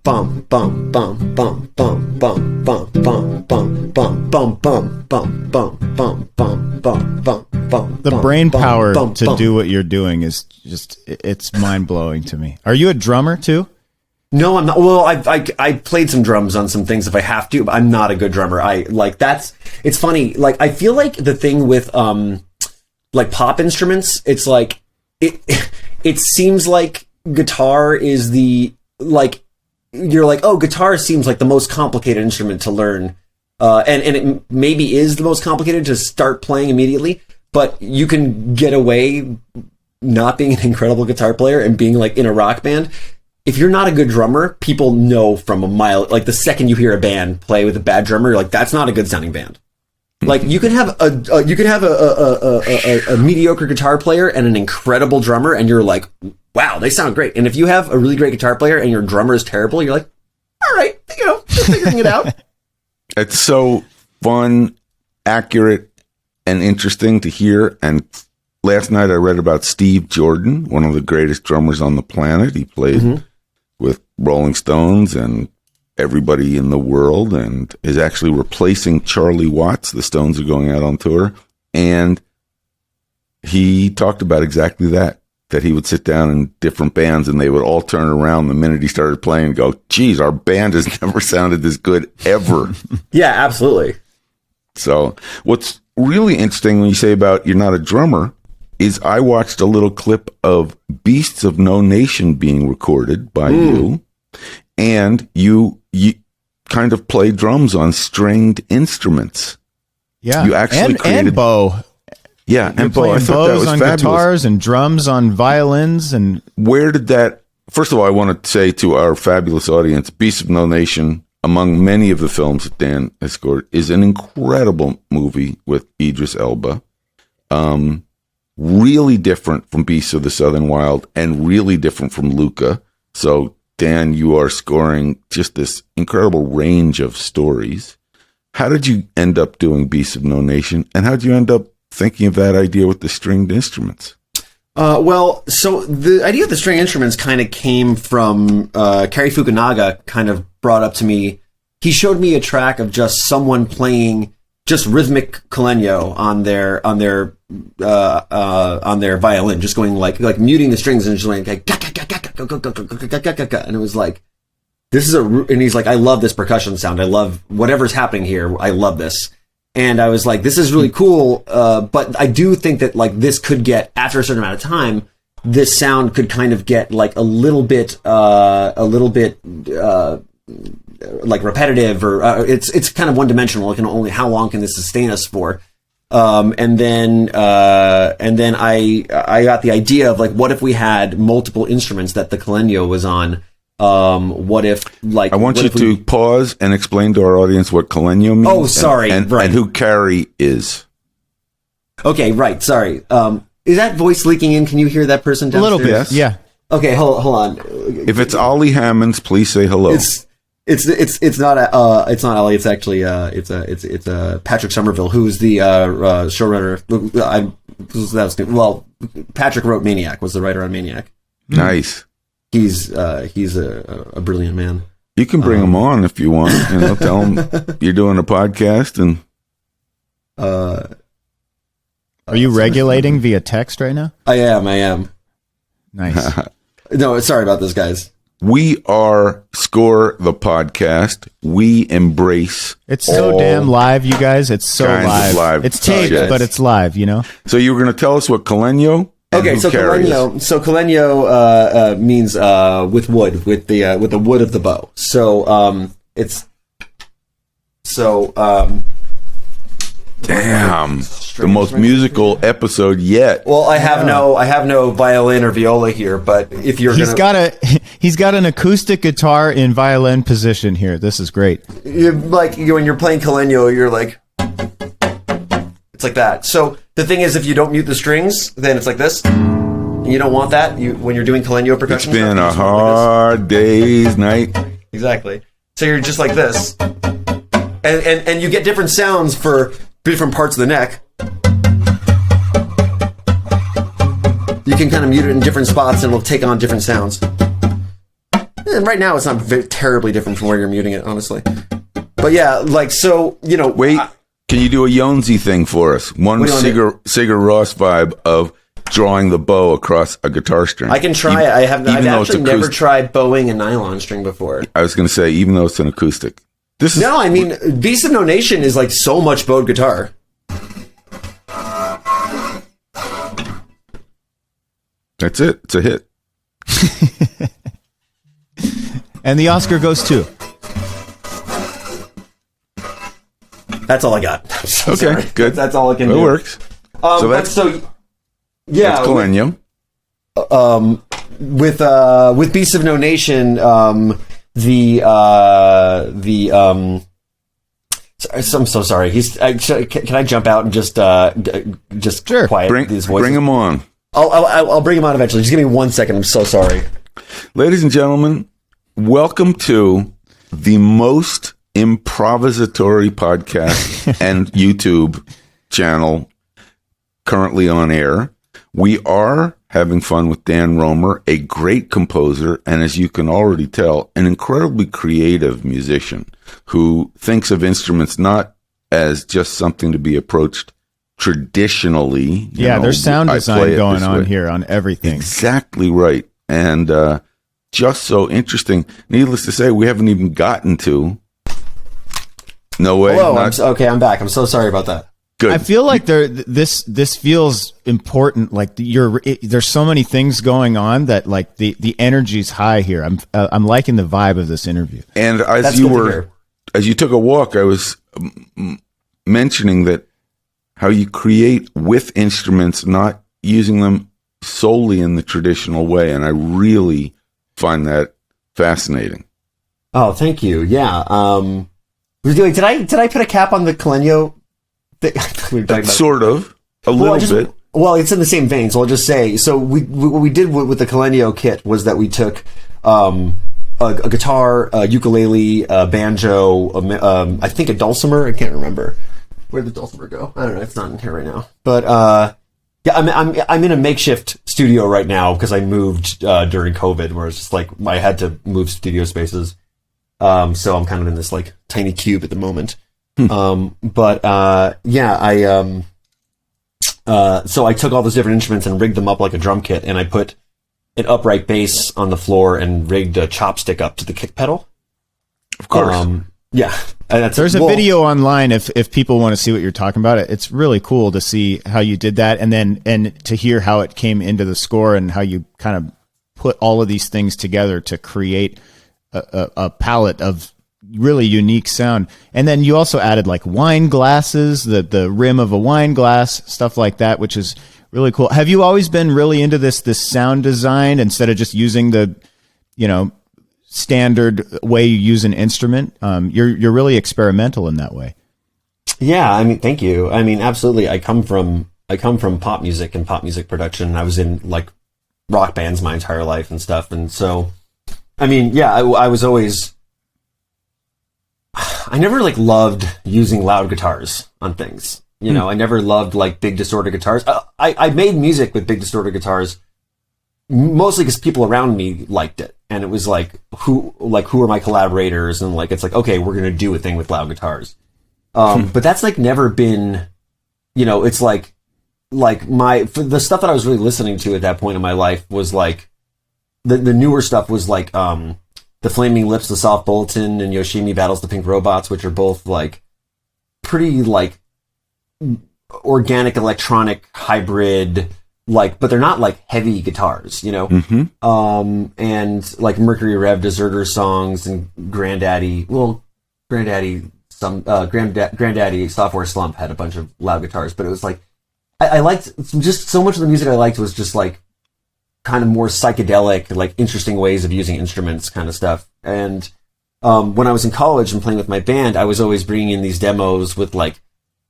Bum bum bum bum bum bum bum bum bum bum bum bum bum bum bum bum bum bum. The brain power to do what you're doing is just, it's mind blowing to me. Are you a drummer too? No, I'm not. Well, I played some drums on some things if I have to, but I'm not a good drummer. It's funny. Like, I feel like the thing with like pop instruments, it's like it seems like guitar is the, like, you're like, oh, guitar seems like the most complicated instrument to learn. And it maybe is the most complicated to start playing immediately, but you can get away not being an incredible guitar player and being like in a rock band. If you're not a good drummer, people know from a mile, like the second you hear a band play with a bad drummer, you're like, that's not a good sounding band. Like you can have a mediocre guitar player and an incredible drummer, and you're like, wow, they sound great. And if you have a really great guitar player and your drummer is terrible, you're like, all right, just figuring it out. It's so fun, accurate, and interesting to hear. And last night I read about Steve Jordan, one of the greatest drummers on the planet. He played with Rolling Stones and everybody in the world, and is actually replacing Charlie Watts. The Stones are going out on tour, and he talked about exactly that he would sit down in different bands and they would all turn around the minute he started playing and go, geez, our band has never sounded this good ever. Yeah, absolutely. So what's really interesting when you say about you're not a drummer is I watched a little clip of Beasts of No Nation being recorded by you, and you kind of play drums on stringed instruments. Yeah, you actually created and bow. Yeah, You're and bow. I playing thought that bows was on fabulous. guitars and drums on violins. And where did that? First of all, I want to say to our fabulous audience, Beasts of No Nation, among many of the films that Dan has scored, is an incredible movie with Idris Elba. Really different from Beasts of the Southern Wild and really different from Luca. So, Dan, you are scoring just this incredible range of stories. How did you end up doing Beasts of No Nation? And how did you end up thinking of that idea with the stringed instruments? Well, so the idea of the string instruments kind of came from Cary Fukunaga kind of brought up to me. He showed me a track of just someone playing just rhythmic Colenio on their violin, just going like muting the strings and just like, and it was like, this is and he's like, I love this percussion sound. I love whatever's happening here. I love this. And I was like, this is really cool. But I do think that like this could get, after a certain amount of time, this sound could kind of get like a little bit like repetitive, or it's kind of one dimensional. Like, only how long can this sustain us for? And then I got the idea of like, what if we had multiple instruments that the Colenio was on? What if, like, I want you to pause and explain to our audience what Colenio means. Oh, sorry, and right. who Carrie is. Okay, right. Sorry. Is that voice leaking in? Can you hear that person downstairs? A little bit, Yes. yeah. Okay, hold on. If it's Ollie Hammonds, please say hello. It's not Ollie. It's actually it's Patrick Somerville, who's the showrunner. Patrick wrote Maniac. Was the writer on Maniac. Nice. He's a brilliant man. You can bring him on if you want. Tell him you're doing a podcast and. Are you regulating via text right now? I am. Nice. No, sorry about this, guys. We are Score the Podcast. We embrace. It's so damn live, you guys. It's so kinds of live It's taped, shit. but it's live, you know? So you were going to tell us what Colenio. Okay, so Colenio means with wood, with the wood of the bow. So Damn, the most musical episode yet. Well, I have no violin or viola here, but if you're He's got an acoustic guitar in violin position here. This is great. when you're playing Colenio, you're like, it's like that. So the thing is, if you don't mute the strings, then it's like this. You don't want that. When you're doing Colenio percussion. It's been a hard day's night. Exactly. So you're just like this, and you get different sounds for different parts of the neck. You can kind of mute it in different spots, and it'll take on different sounds. And right now, it's not terribly different from where you're muting it, honestly. But yeah, like, so, Wait, can you do a Jonesy thing for us? One Sigur Ross vibe of drawing the bow across a guitar string. I can try it. I've actually never tried bowing a nylon string before. I was going to say, even though it's an acoustic. No, I mean, Beast of No Nation is like so much bowed guitar. That's it. It's a hit. And the Oscar goes to. That's all I got. So Okay, sorry. good. That's all I can do. It works. That's Colenio. With Beast of No Nation, I'm so sorry. Can I jump out and just Sure. quiet these voices? Bring him on. I'll bring him on eventually. Just give me 1 second. I'm so sorry. Ladies and gentlemen, welcome to the most improvisatory podcast and YouTube channel currently on air. We are having fun with Dan Romer, a great composer, and as you can already tell, an incredibly creative musician who thinks of instruments not as just something to be approached traditionally. There's sound design going on here on everything. Exactly right. And just so interesting. Needless to say, we haven't even gotten to. No way. Hello. I'm back. I'm so sorry about that. Good. I feel like this feels important. Like there's so many things going on that like the energy's high here. I'm liking the vibe of this interview. And as you took a walk, I was mentioning that how you create with instruments, not using them solely in the traditional way, and I really find that fascinating. Oh, thank you. Yeah. Did I put a cap on the Colenio? Sort of, a little bit. Well, it's in the same vein, so I'll just say. So what we did with the Colenio kit was that we took a guitar, a ukulele, a banjo, I think a dulcimer. I can't remember. Where'd the dulcimer go? I don't know. It's not in here right now. But yeah, I'm in a makeshift studio right now because I moved during COVID, where it's just like I had to move studio spaces. So I'm kind of in this like tiny cube at the moment. So I took all those different instruments and rigged them up like a drum kit, and I put an upright bass on the floor and rigged a chopstick up to the kick pedal. Of course. There's a video online if people want to see what you're talking about. It's really cool to see how you did that, and to hear how it came into the score and how you kind of put all of these things together to create a palette of really unique sound. And then you also added like wine glasses, the rim of a wine glass, stuff like that, which is really cool. Have you always been really into this sound design instead of just using the, standard way you use an instrument? You're really experimental in that way. Yeah, I mean, thank you. I mean, absolutely. I come from pop music and pop music production. I was in like rock bands my entire life and stuff. And so, I mean, yeah, I was always, I never like loved using loud guitars on things. I never loved like big distorted guitars. I made music with big distorted guitars mostly because people around me liked it. And it was like, who are my collaborators? And like, it's like, okay, we're going to do a thing with loud guitars. But that's like never been, it's like the stuff that I was really listening to at that point in my life was like, the newer stuff was like, The Flaming Lips, The Soft Bulletin, and Yoshimi Battles the Pink Robots, which are both like pretty like organic electronic hybrid, like, but they're not like heavy guitars, and like Mercury Rev, Deserter Songs, and Granddaddy Software Slump had a bunch of loud guitars, but it was like, I liked just so much of the music I liked was just like kind of more psychedelic, like interesting ways of using instruments kind of stuff. And when I was in college and playing with my band, I was always bringing in these demos with like,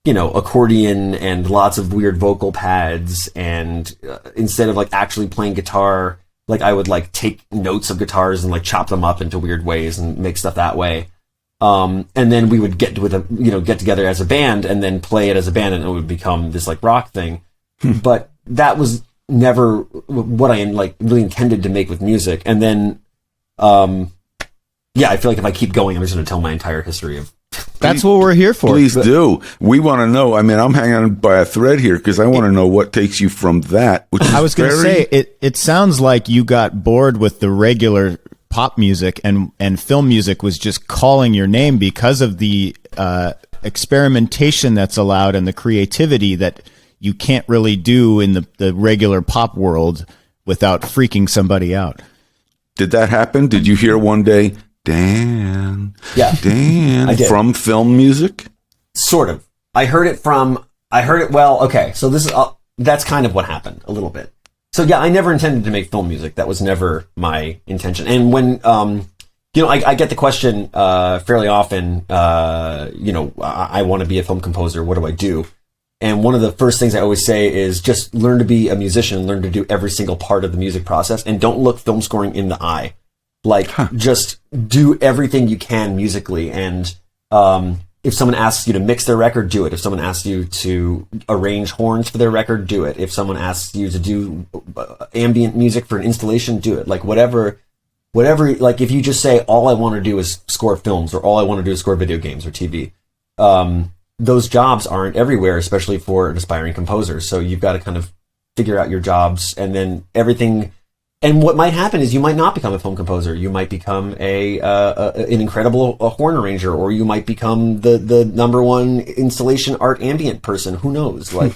accordion and lots of weird vocal pads. And instead of like actually playing guitar, like I would like take notes of guitars and like chop them up into weird ways and make stuff that way. And then we would get together as a band and then play it as a band, and it would become this like rock thing. But that was never what I like really intended to make with music. And then, I feel like if I keep going, I'm just going to tell my entire history of. That's what we're here for. Please do. We want to know. I mean, I'm hanging on by a thread here because I want to know what takes you from that. Which is I was going to say, it sounds like you got bored with the regular pop music and film music was just calling your name because of the experimentation that's allowed and the creativity that you can't really do in the regular pop world without freaking somebody out. Did that happen? Did you hear one day, Dan? Yeah. Dan I did. From film music? Sort of. Well, okay. So this is, that's kind of what happened a little bit. So yeah, I never intended to make film music. That was never my intention. And when, I get the question, fairly often, I want to be a film composer. What do I do? And one of the first things I always say is just learn to be a musician, learn to do every single part of the music process, and don't look film scoring in the eye. Like, just do everything you can musically. And if someone asks you to mix their record, do it. If someone asks you to arrange horns for their record, do it. If someone asks you to do ambient music for an installation, do it. Like, whatever, like, if you just say, all I want to do is score films, or all I want to do is score video games or TV, those jobs aren't everywhere, especially for an aspiring composer. So you've got to kind of figure out your jobs, and then everything. And what might happen is you might not become a film composer. You might become an incredible horn arranger, or you might become the number one installation art ambient person. Who knows? Like,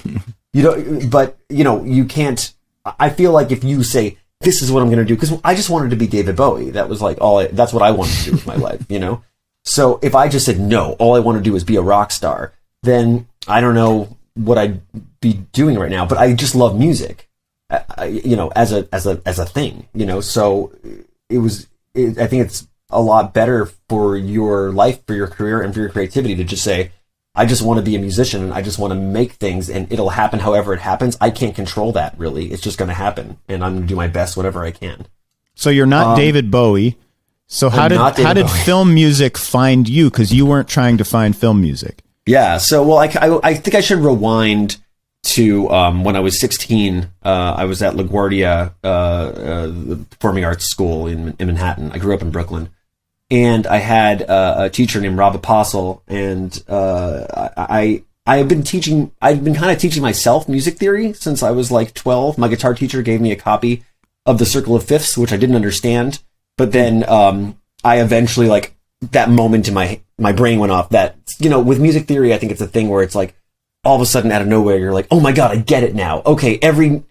you can't. I feel like if you say, this is what I'm going to do, because I just wanted to be David Bowie. That was like that's what I wanted to do with my life, So if I just said, no, all I want to do is be a rock star, then I don't know what I'd be doing right now, but I just love music. As a thing, so I think it's a lot better for your life, for your career, and for your creativity to just say, I just want to be a musician and I just want to make things, and it'll happen however it happens. I can't control that, really. It's just going to happen, and I'm going to do my best whatever I can. So you're not David Bowie. So how did film music find you? Because you weren't trying to find film music. Yeah. So, well, I think I should rewind to when I was 16. I was at LaGuardia, the Performing Arts School in Manhattan. I grew up in Brooklyn, and I had a teacher named Rob Apostle, and I had been teaching. I'd been kind of teaching myself music theory since I was like 12. My guitar teacher gave me a copy of The Circle of Fifths, which I didn't understand, but then I eventually, like, that moment in my brain went off that, you know, with music theory, I think it's a thing where it's like all of a sudden out of nowhere you're like, oh my god, I get it now. Okay, every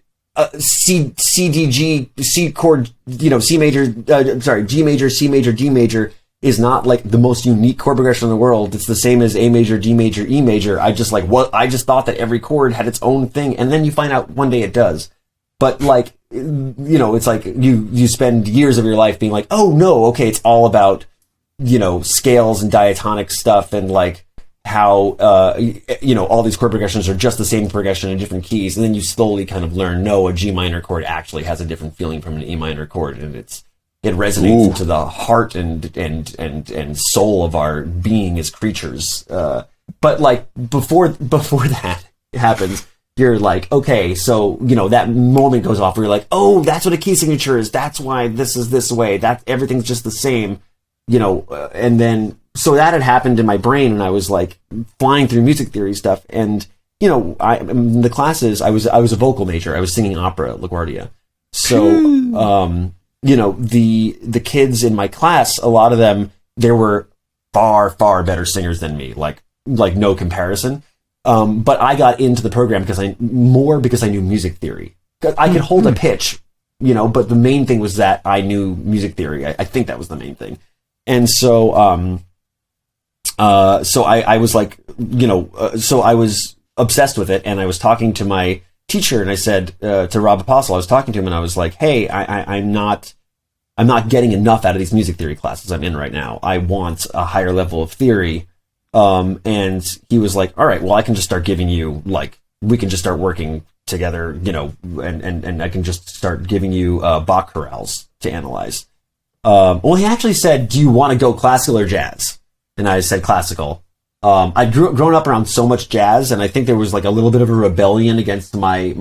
C D G C chord, you know, G major, C major, D major is not like the most unique chord progression in the world. It's the same as A major, D major, E major. I just thought that every chord had its own thing, and then you find out one day it does. But, like, you know, it's like you spend years of your life being like, oh no, okay, it's all about, you know, scales and diatonic stuff, and like how you know, all these chord progressions are just the same progression in different keys, and then you slowly kind of learn, no, a G minor chord actually has a different feeling from an E minor chord, and it resonates into the heart and soul of our being as creatures. But like before that happens, you're like, okay, so, you know, that moment goes off where you're like, oh, that's what a key signature is. That's why this is this way. That everything's just the same, you know. And then, so that had happened in my brain, and I was like flying through music theory stuff. And, you know, in the classes, I was a vocal major. I was singing opera at LaGuardia. So, you know, the kids in my class, a lot of them, there were far, far better singers than me, like no comparison. But I got into the program because I knew music theory. I could hold a pitch, you know, but the main thing was that I knew music theory. I think that was the main thing. And so, I was like, you know, so I was obsessed with it, and I was talking to my teacher, and I said, to Rob Apostle, I was talking to him, and I was like, hey, I'm not getting enough out of these music theory classes I'm in right now. I want a higher level of theory. And he was like, all right, well, I can just start giving you, like, we can just start working together, you know, and I can just start giving you Bach chorales to analyze. Well, he actually said, do you want to go classical or jazz? And I said classical. I'd grown up around so much jazz, and I think there was like a little bit of a rebellion against my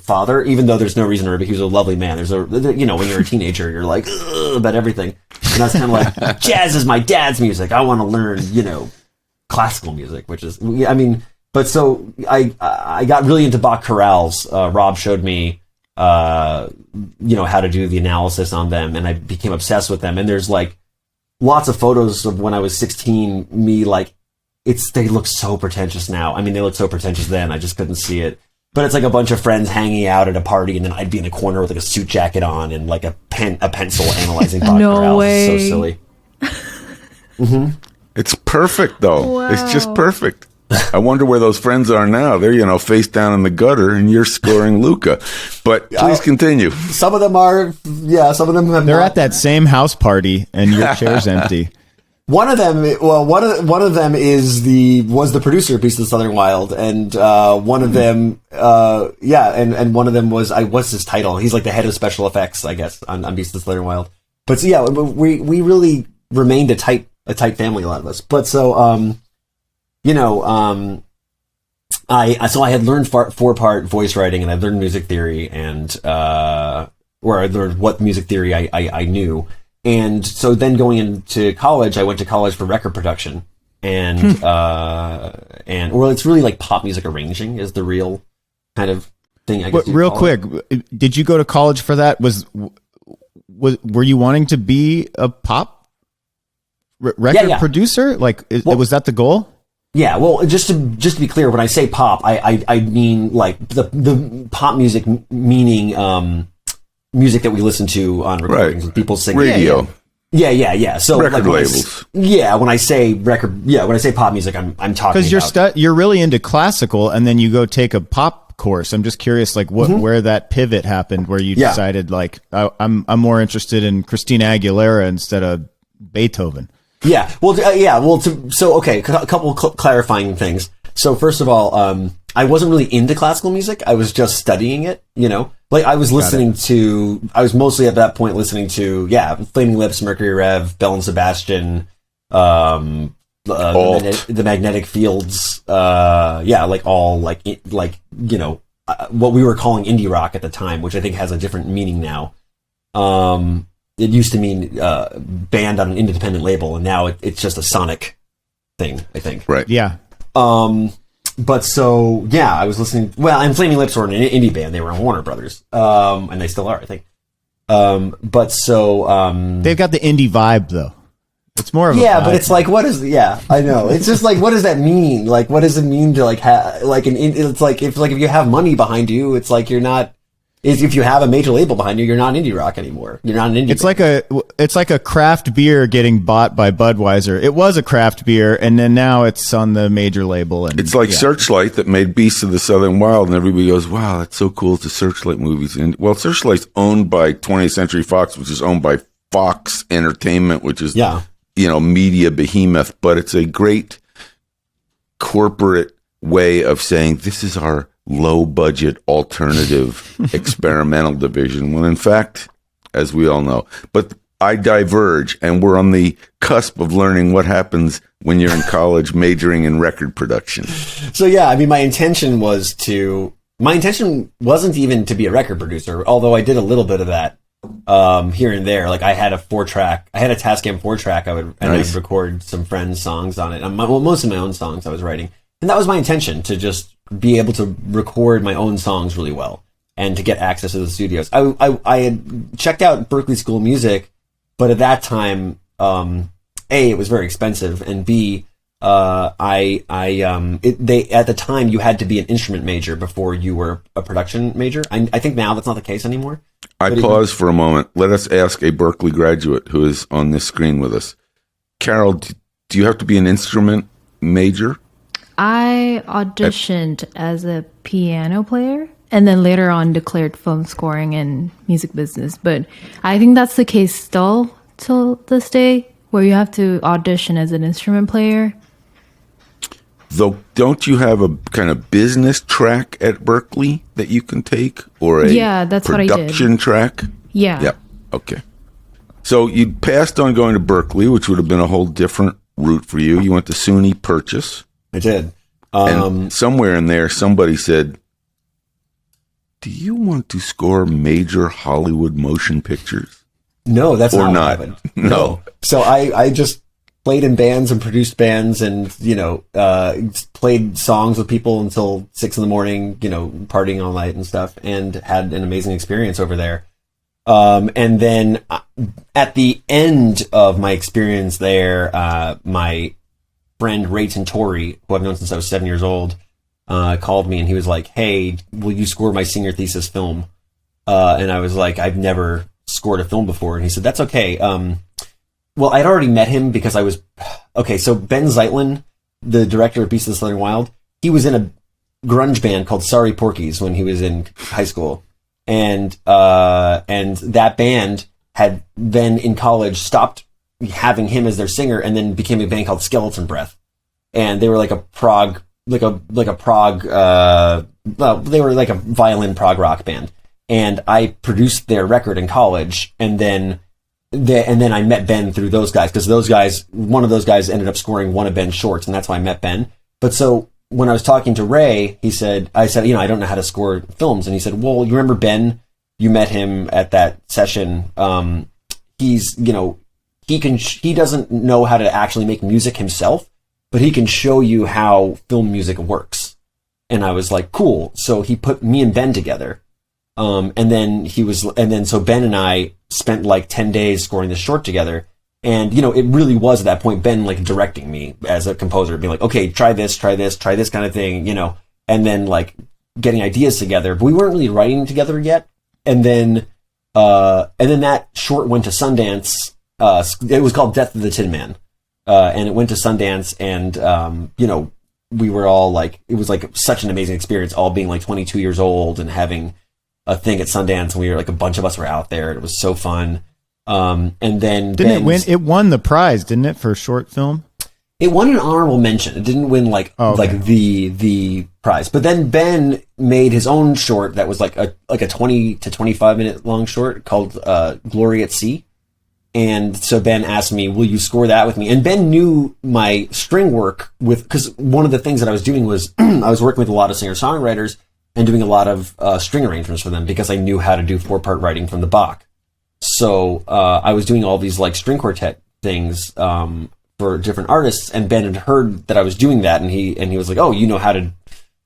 father, even though there's no reason to rebel. He was a lovely man. You know, when you're a teenager, you're like, ugh, about everything. And I was kind of like, jazz is my dad's music. I want to learn, you know, classical music, which is, I mean, but so I got really into Bach chorales. Rob showed me, you know, how to do the analysis on them, and I became obsessed with them. And there's like lots of photos of when I was 16, me, like, they look so pretentious now. I mean, they looked so pretentious then, I just couldn't see it. But it's like a bunch of friends hanging out at a party, and then I'd be in a corner with like a suit jacket on and like a pencil analyzing Bach chorales. Way. It's so silly. Mm-hmm. It's perfect, though. Wow. It's just perfect. I wonder where those friends are now. They're, you know, face down in the gutter, and you're scoring Luca. But please continue. Some of them are, yeah, some of them have. They're at that same house party, and your chair's empty. One of them, well, one of them was the producer of Beast of the Southern Wild, and one of them, and one of them was, what's his title? He's like the head of special effects, I guess, on Beast of the Southern Wild. But so, yeah, we really remained a tight family, a lot of us. But so, you know, I had learned 4-part voice writing, and I learned music theory, and where I learned what music theory I knew. And so then going into college, I went to college for record production, and it's really like pop music arranging is the real kind of thing. I guess. Real quick, did you go to college for that? Were you wanting to be a pop record producer? Like, was that the goal? Yeah. Well, just to be clear, when I say pop, I mean like the pop music, meaning music that we listen to on recordings with people singing. Radio. Yeah. So record like labels. When I say pop music, I'm talking because you're really into classical, and then you go take a pop course. I'm just curious, like where that pivot happened, where you decided like I'm more interested in Christina Aguilera instead of Beethoven. Yeah. Well, okay. A couple clarifying things. So first of all, I wasn't really into classical music. I was just studying it, you know. Like I was I was mostly at that point listening to, Flaming Lips, Mercury Rev, Belle and Sebastian, the Magnetic Fields, like all like you know, what we were calling indie rock at the time, which I think has a different meaning now. it used to mean band on an independent label, and now it's just a Sonic thing, I think. Right. Yeah. But so, yeah, I was listening. Well, and Flaming Lips were an indie band. They were on Warner Brothers. And they still are, I think. But so. They've got the indie vibe, though. It's more of a yeah, vibe. but it's like, what is? Yeah, I know. It's just like, what does that mean? Like, what does it mean to like have like an? It's like if you have money behind you, it's like you're not. If you have a major label behind you, you're not indie rock anymore. You're not an indie. It's like a craft beer getting bought by Budweiser. It was a craft beer, and then now it's on the major label. And it's like Searchlight that made Beasts of the Southern Wild, and everybody goes, "Wow, that's so cool!" It's a Searchlight movies, and well, Searchlight's owned by 20th Century Fox, which is owned by Fox Entertainment, which is media behemoth. But it's a great corporate way of saying this is our low budget alternative experimental division, when in fact, as we all know, but I diverge, and we're on the cusp of learning what happens when you're in college majoring in record production. So yeah, I mean, my intention wasn't even to be a record producer, although I did a little bit of that here and there. Like I had a Tascam 4-track. I'd record some friends' songs on it. Most of my own songs I was writing. And that was my intention, to just be able to record my own songs really well and to get access to the studios. I had checked out Berklee School of Music, but at that time, A, it was very expensive, and B, at the time you had to be an instrument major before you were a production major. I think now that's not the case anymore. Pause for a moment. Let us ask a Berklee graduate who is on this screen with us. Carol, do you have to be an instrument major? I auditioned as a piano player and then later on declared film scoring and music business. But I think that's the case still till this day, where you have to audition as an instrument player. Though, don't you have a kind of business track at Berklee that you can take, or a that's what I did. Production track? Yeah. Yeah. Okay. So you passed on going to Berklee, which would have been a whole different route for you. You went to SUNY Purchase. I did. And somewhere in there, somebody said, "Do you want to score major Hollywood motion pictures?" No, that's or not not. what happened. No. So I just played in bands and produced bands, and played songs with people until 6 a.m, partying all night and stuff, and had an amazing experience over there. And then at the end of my experience there, my friend Ray Tintori, who I've known since I was 7 years old, called me, and he was like, "Hey, will you score my senior thesis film?" And I was like, "I've never scored a film before." And he said, "That's okay." Well, I'd already met him because so Ben Zeitlin, the director of Beasts of the Southern Wild, he was in a grunge band called Sorry Porkies when he was in high school. And that band had then in college stopped having him as their singer, and then became a band called Skeleton Breath. And they were like a prog, they were like a violin prog rock band. And I produced their record in college, and then I met Ben through those guys, because one of those guys ended up scoring one of Ben's shorts, and that's how I met Ben. But so when I was talking to Ray, I said, I don't know how to score films. And he said, "Well, you remember Ben? You met him at that session. He doesn't know how to actually make music himself, but he can show you how film music works." And I was like, "Cool." So he put me and Ben together. So Ben and I spent like 10 days scoring this short together. And, it really was at that point Ben like directing me as a composer, being like, "Okay, try this kind of thing," and then like getting ideas together. But we weren't really writing together yet. And then that short went to Sundance. It was called Death of the Tin Man. And it went to Sundance, and, we were all like, it was like such an amazing experience, all being like 22 years old and having a thing at Sundance, and we were like, a bunch of us were out there, and it was so fun. And then didn't it win? It won the prize, didn't it, for short film? It won an honorable mention. It didn't win like the prize. But then Ben made his own short that was like a 20 to 25 minute long short called Glory at Sea. And so Ben asked me, "Will you score that with me?" And Ben knew my string work because one of the things that I was doing was I was working with a lot of singer-songwriters and doing a lot of string arrangements for them, because I knew how to do 4-part writing from the Bach. So I was doing all these like string quartet things for different artists, and Ben had heard that I was doing that, and he was like, "Oh, you know how to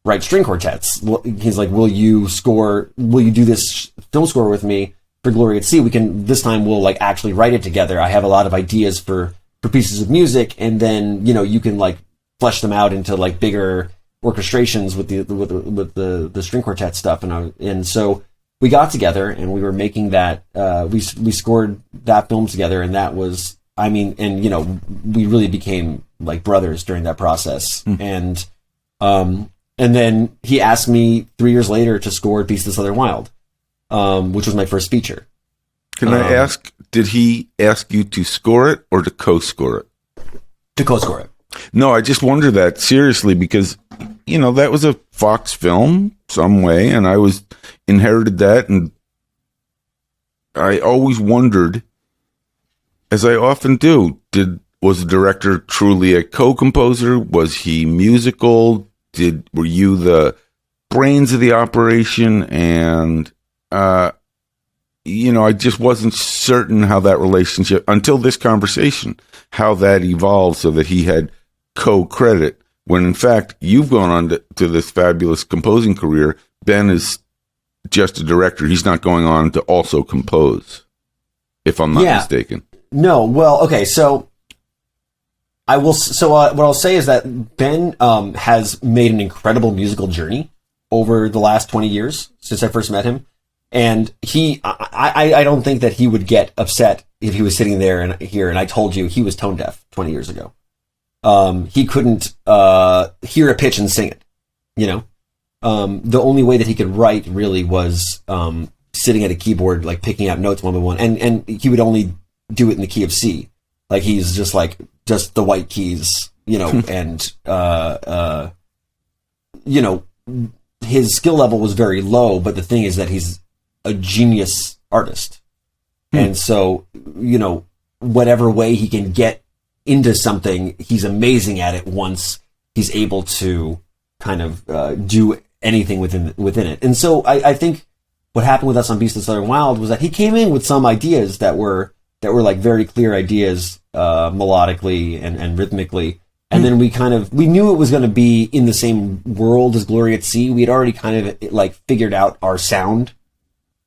write string quartets?" Well, he's like, "Will you do this film score with me for Glory at Sea? This time we'll like actually write it together. I have a lot of ideas for pieces of music, and then you can like flesh them out into like bigger orchestrations with the string quartet stuff." And so we got together and we were making that. We scored that film together, and that was, we really became like brothers during that process. And then he asked me 3 years later to score Beast of the Southern Wild, which was my first feature. Can I ask, did he ask you to score it or to co-score it? To co-score it. No, I just wonder that seriously because, that was a Fox film some way, and I inherited that, and I always wondered, as I often do, was the director truly a co-composer? Was he musical? Were you the brains of the operation? And, I just wasn't certain how that relationship, until this conversation, how that evolved so that he had co-credit, when in fact you've gone on to this fabulous composing career. Ben is just a director. He's not going on to also compose, if I'm not mistaken. No, well, okay, so I will. So what I'll say is that Ben has made an incredible musical journey over the last 20 years since I first met him, and I don't think that he would get upset if he was sitting there and I told you he was tone deaf 20 years ago. He couldn't hear a pitch and sing it. The only way that he could write really was sitting at a keyboard, like picking out notes one by one, and he would only do it in the key of C. Like he's just the white keys, and his skill level was very low, but the thing is that he's a genius artist. And so, whatever way he can get into something, he's amazing at it once he's able to kind of do anything within it. And so I think what happened with us on Beast of the Southern Wild was that he came in with some ideas that were like very clear ideas, melodically and rhythmically. And then we knew it was going to be in the same world as Glory at Sea. We had already kind of like figured out our sound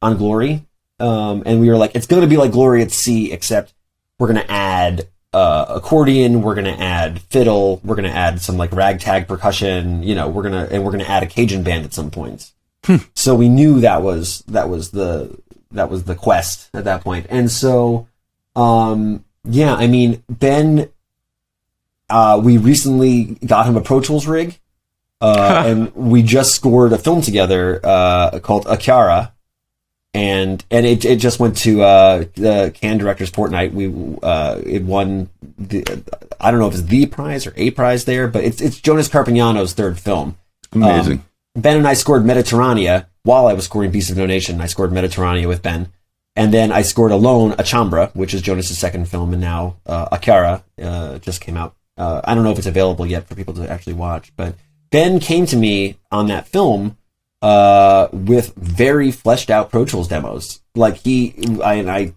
on Glory. And we were like, it's going to be like Glory at Sea, except we're going to add accordion, we're going to add fiddle, we're going to add some like ragtag percussion, we're going to add a Cajun band at some points. So we knew that was the quest at that point. And so, Ben, we recently got him a Pro Tools rig, and we just scored a film together, called Akara. And it just went to the Cannes Directors Fortnight. It won I don't know if it's the prize or a prize there, but it's Jonas Carpignano's third film. Amazing. Ben and I scored Mediterranea while I was scoring Beast of No Nation. I scored Mediterranea with Ben, and then I scored alone Achambra, which is Jonas's second film, and now Akara just came out. I don't know if it's available yet for people to actually watch, but Ben came to me on that film with very fleshed out Pro Tools demos. Like I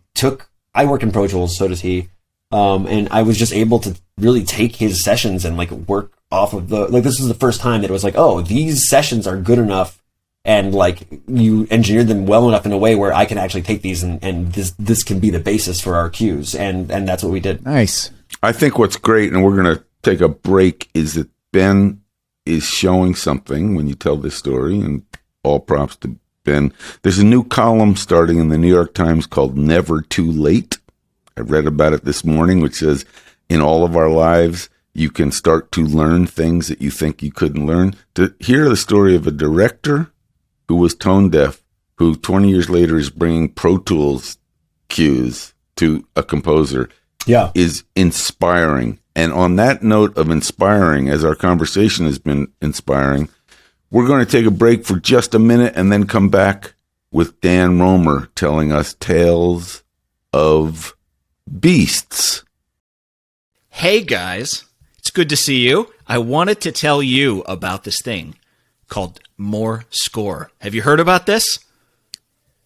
work in Pro Tools, so does he. And I was just able to really take his sessions and like work off of this is the first time that it was like, oh, these sessions are good enough, and like you engineered them well enough in a way where I can actually take these and this can be the basis for our cues, and that's what we did. Nice. I think what's great, and we're going to take a break, is that Ben is showing something when you tell this story, and all props to Ben. There's a new column starting in the New York Times called Never Too Late. I read about it this morning, which says, in all of our lives, you can start to learn things that you think you couldn't learn. To hear the story of a director who was tone deaf, who 20 years later is bringing Pro Tools cues to a composer, is inspiring. And on that note of inspiring, as our conversation has been inspiring, we're going to take a break for just a minute and then come back with Dan Romer telling us tales of beasts. Hey guys, it's good to see you. I wanted to tell you about this thing called More Score. Have you heard about this?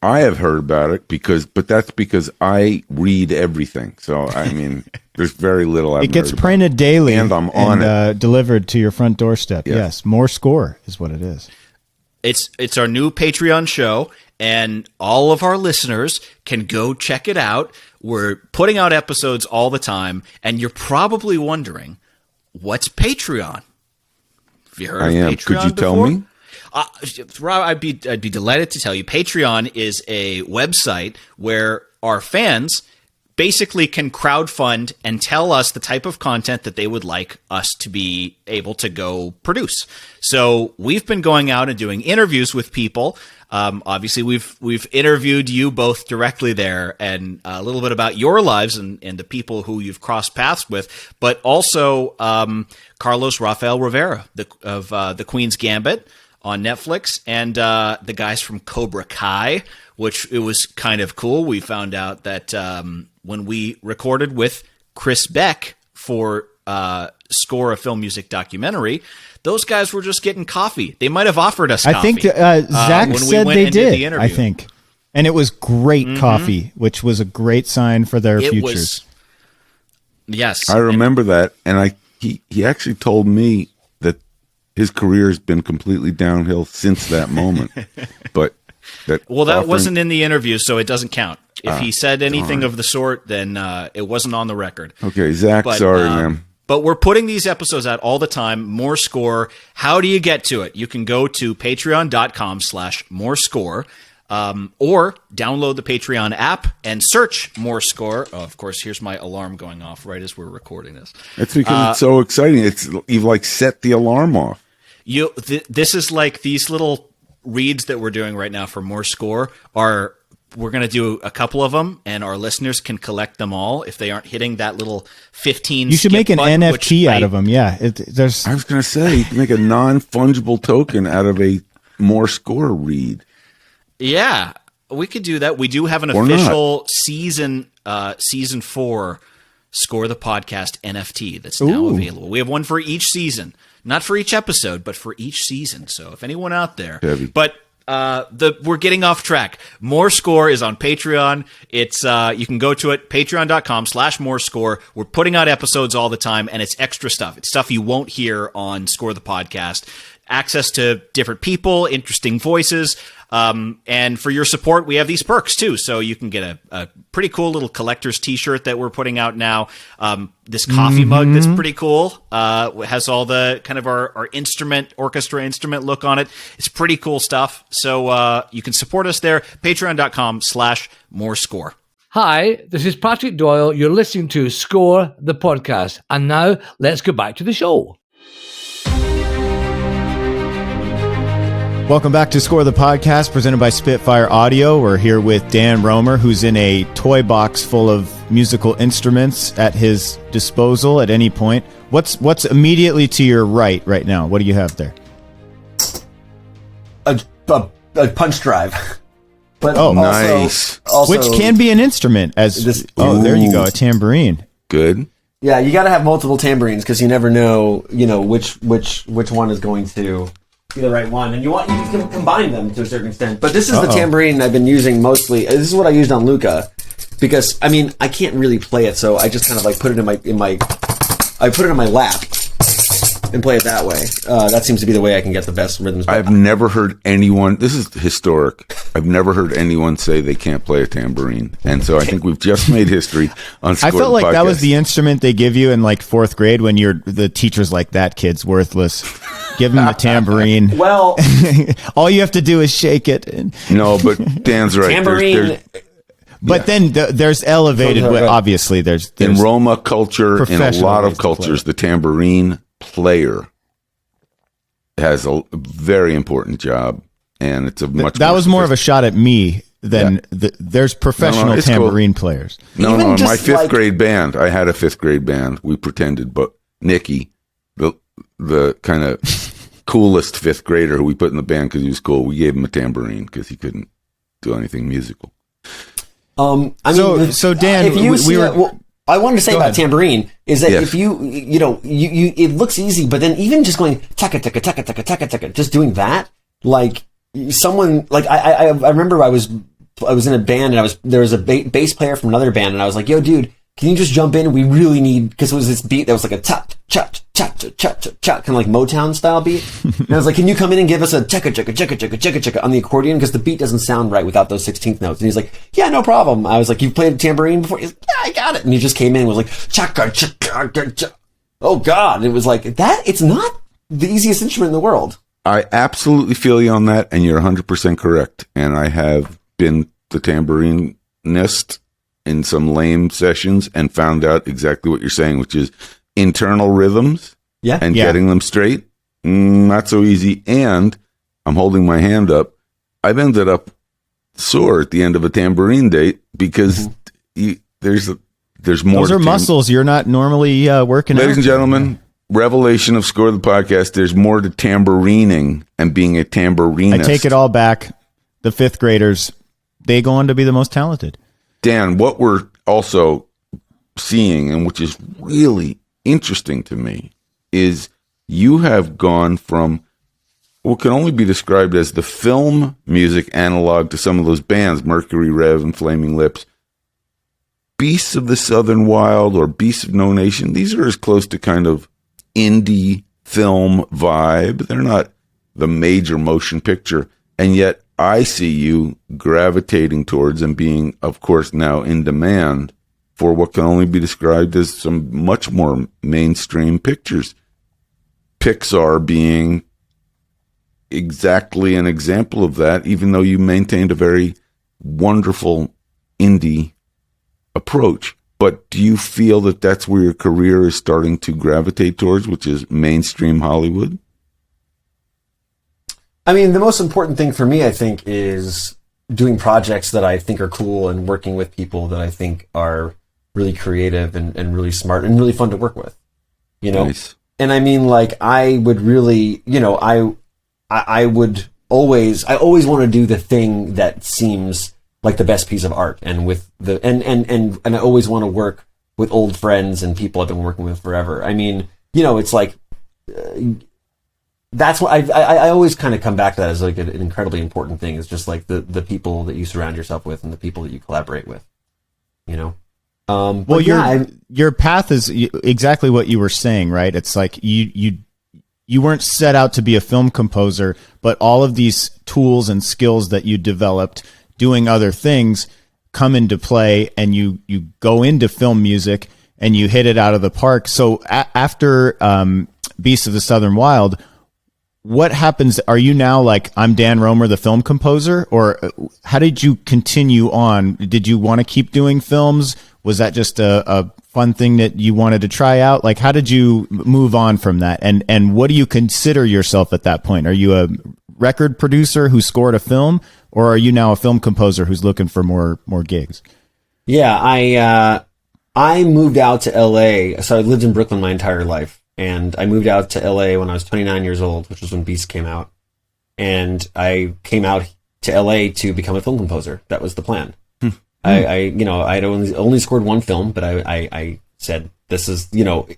I have heard about it but that's because I read everything. So I mean, there's very little. It gets printed daily, and I'm on it, delivered to your front doorstep. Yes, More Score is what it is. It's our new Patreon show, and all of our listeners can go check it out. We're putting out episodes all the time, and you're probably wondering, what's Patreon? Have you heard of Patreon Could you tell before? me? Rob, I'd be delighted to tell you. Patreon is a website where our fans basically can crowdfund and tell us the type of content that they would like us to be able to go produce. So we've been going out and doing interviews with people. Obviously, we've interviewed you both directly there, and a little bit about your lives and the people who you've crossed paths with, but also Carlos Rafael Rivera of the Queen's Gambit on Netflix, and the guys from Cobra Kai, which it was kind of cool. We found out that when we recorded with Chris Beck for Score a Film Music Documentary, those guys were just getting coffee. They might have offered us coffee. I think Zach said they did, I think. And it was great coffee, which was a great sign for their futures. Yes. I remember that, and he actually told me that his career has been completely downhill since that moment. But that wasn't in the interview, so it doesn't count. If he said anything of the sort, then it wasn't on the record. Okay, Zach, sorry, man. But we're putting these episodes out all the time. More Score. How do you get to it? You can go to patreon.com/morescore, or download the Patreon app and search More Score. Oh, of course, here's my alarm going off right as we're recording this. That's because it's so exciting. You've like set the alarm off. This is like these little reads that we're doing right now for More Score we're going to do a couple of them, and our listeners can collect them all if they aren't hitting that little 15. You should make an button, NFT out of them. Yeah, I was going to say you can make a non-fungible token out of a More Score read. Yeah, we could do that. We do have an official season 4 Score the Podcast NFT that's now available. We have one for each season, not for each episode, but for each season. So if anyone out there, but. We're getting off track. More Score is on Patreon. It's you can go to it, patreon.com/morescore. We're putting out episodes all the time, and it's extra stuff. It's stuff you won't hear on Score the Podcast. Access to different people, interesting voices. And for your support, we have these perks too. So you can get a pretty cool little collector's t-shirt that we're putting out now. This coffee mug that's pretty cool. Has all the kind of our orchestra instrument look on it. It's pretty cool stuff. So you can support us there. Patreon.com/morescore. Hi, this is Patrick Doyle. You're listening to Score the Podcast. And now let's go back to the show. Welcome back to Score the Podcast, presented by Spitfire Audio. We're here with Dan Romer, who's in a toy box full of musical instruments at his disposal at any point. What's immediately to your right now? What do you have there? A punch drive. But nice. Also, which can be an instrument. There you go, a tambourine. Good. Yeah, you got to have multiple tambourines because you never know, which one is going to be the right one, and you can combine them to a certain extent. But this is the tambourine I've been using mostly. This is what I used on Luca, because I can't really play it, so I just kind of like put it in my lap and play it that way. That seems to be the way I can get the best rhythms. I've never heard anyone. This is historic. I've never heard anyone say they can't play a tambourine, and so I think we've just made history on. I felt like that was the instrument they give you in like 4th grade when the teacher's like, "That kid's worthless. Give him the tambourine." Well, all you have to do is shake it. No, but Dan's right. Tambourine. But then there's elevated. Obviously, there's in Roma culture, in a lot of cultures, the tambourine player has a very important job, and it's a much. That was more of a shot at me than there's professional tambourine players. No, in my 5th grade band, I had a 5th grade band. We pretended, but Nicky, the kind of coolest 5th grader who we put in the band because he was cool, we gave him a tambourine because he couldn't do anything musical. So Dan, I wanted to say about tambourine is that if you it looks easy, but then even just going taka taka taka taka taka taka, just doing that, like someone like I remember I was in a band, and there was a bass player from another band, and I was like, yo, dude, can you just jump in? We really need, because it was this beat that was like a cha cha cha cha cha cha cha, kind of like Motown style beat. And I was like, can you come in and give us a checka checka checka checka checka checka on the accordion, because the beat doesn't sound right without those 16th notes. And he's like, yeah, no problem. I was like, you've played tambourine before? He's like, yeah, I got it. And he just came in and was like, checka checka checka. Oh God, it was like that. It's not the easiest instrument in the world. I absolutely feel you on that, and you're 100% correct. And I have been the tambourinist in some lame sessions and found out exactly what you're saying, which is internal rhythms and getting them straight. Not so easy. And I'm holding my hand up. I've ended up sore at the end of a tambourine date because there's more. Those are muscles you're not normally working Ladies out. and gentlemen, revelation of Score the Podcast. There's more to tambourining and being a tambourinist. I take it all back. The fifth graders, they go on to be the most talented. Dan, what we're also seeing, and which is really interesting to me, is you have gone from what can only be described as the film music analog to some of those bands, Mercury Rev and Flaming Lips. Beasts of the Southern Wild or Beasts of No Nation, these are as close to kind of indie film vibe. They're not the major motion picture, and yet I see you gravitating towards and being, of course, now in demand for what can only be described as some much more mainstream pictures. Pixar being exactly an example of that, even though you maintained a very wonderful indie approach. But do you feel that that's where your career is starting to gravitate towards, which is mainstream Hollywood? I mean, the most important thing for me, I think, is doing projects that I think are cool and working with people that I think are really creative and really smart and really fun to work with, you know? Nice. And I mean, like, I would really, you know, I always want to do the thing that seems like the best piece of art, and with the, and I always want to work with old friends and people I've been working with forever. I mean, you know, it's like, that's what I always kind of come back to that as like an incredibly important thing. Is just like the people that you surround yourself with and the people that you collaborate with, you know? Well, your path is exactly what you were saying, right? It's like you weren't set out to be a film composer, but all of these tools and skills that you developed doing other things come into play, and you go into film music and you hit it out of the park. So after Beasts of the Southern Wild, what happens? Are you now like, I'm Dan Romer, the film composer, or how did you continue on? Did you want to keep doing films? Was that just a fun thing that you wanted to try out? Like, how did you move on from that? And what do you consider yourself at that point? Are you a record producer who scored a film, or are you now a film composer who's looking for more gigs? Yeah, I moved out to LA. So I lived in Brooklyn my entire life, and I moved out to LA when I was 29 years old, which was when Beast came out. And I came out to LA to become a film composer. That was the plan. I'd only scored one film, but I said, this is, you know,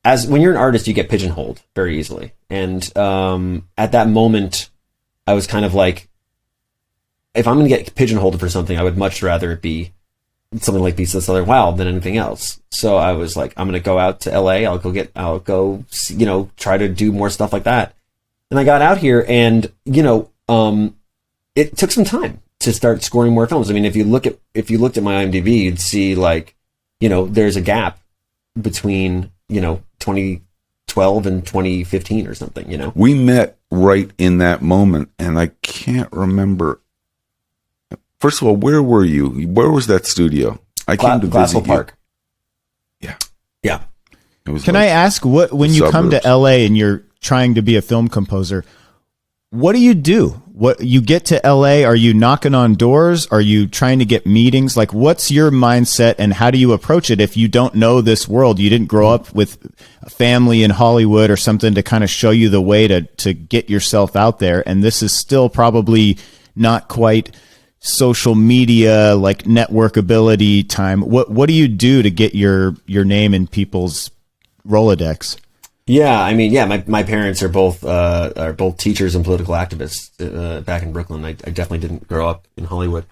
as when you're an artist, you get pigeonholed very easily. And at that moment, I was kind of like, if I'm going to get pigeonholed for something, I would much rather it be something like Beasts of the Southern Wild than anything else. So I was like, I'm going to go out to LA. I'll go, you know, try to do more stuff like that. And I got out here, and, you know, it took some time to start scoring more films. I mean, if you looked at my IMDb, you'd see, like, you know, there's a gap between, you know, 2012 and 2015 or something, you know? We met right in that moment, and I can't remember. First of all, where were you? Where was that studio? I came to visit Park. Yeah. Yeah. Can I ask, when you come to LA and you're trying to be a film composer, what do? What, you get to LA, are you knocking on doors? Are you trying to get meetings? Like, what's your mindset, and how do you approach it if you don't know this world? You didn't grow up with a family in Hollywood or something to kind of show you the way to get yourself out there. And this is still probably not quite social media, like networkability time. What do you do to get your name in people's Rolodex? Yeah, I mean, yeah, my parents are both teachers and political activists back in Brooklyn. I definitely didn't grow up in Hollywood.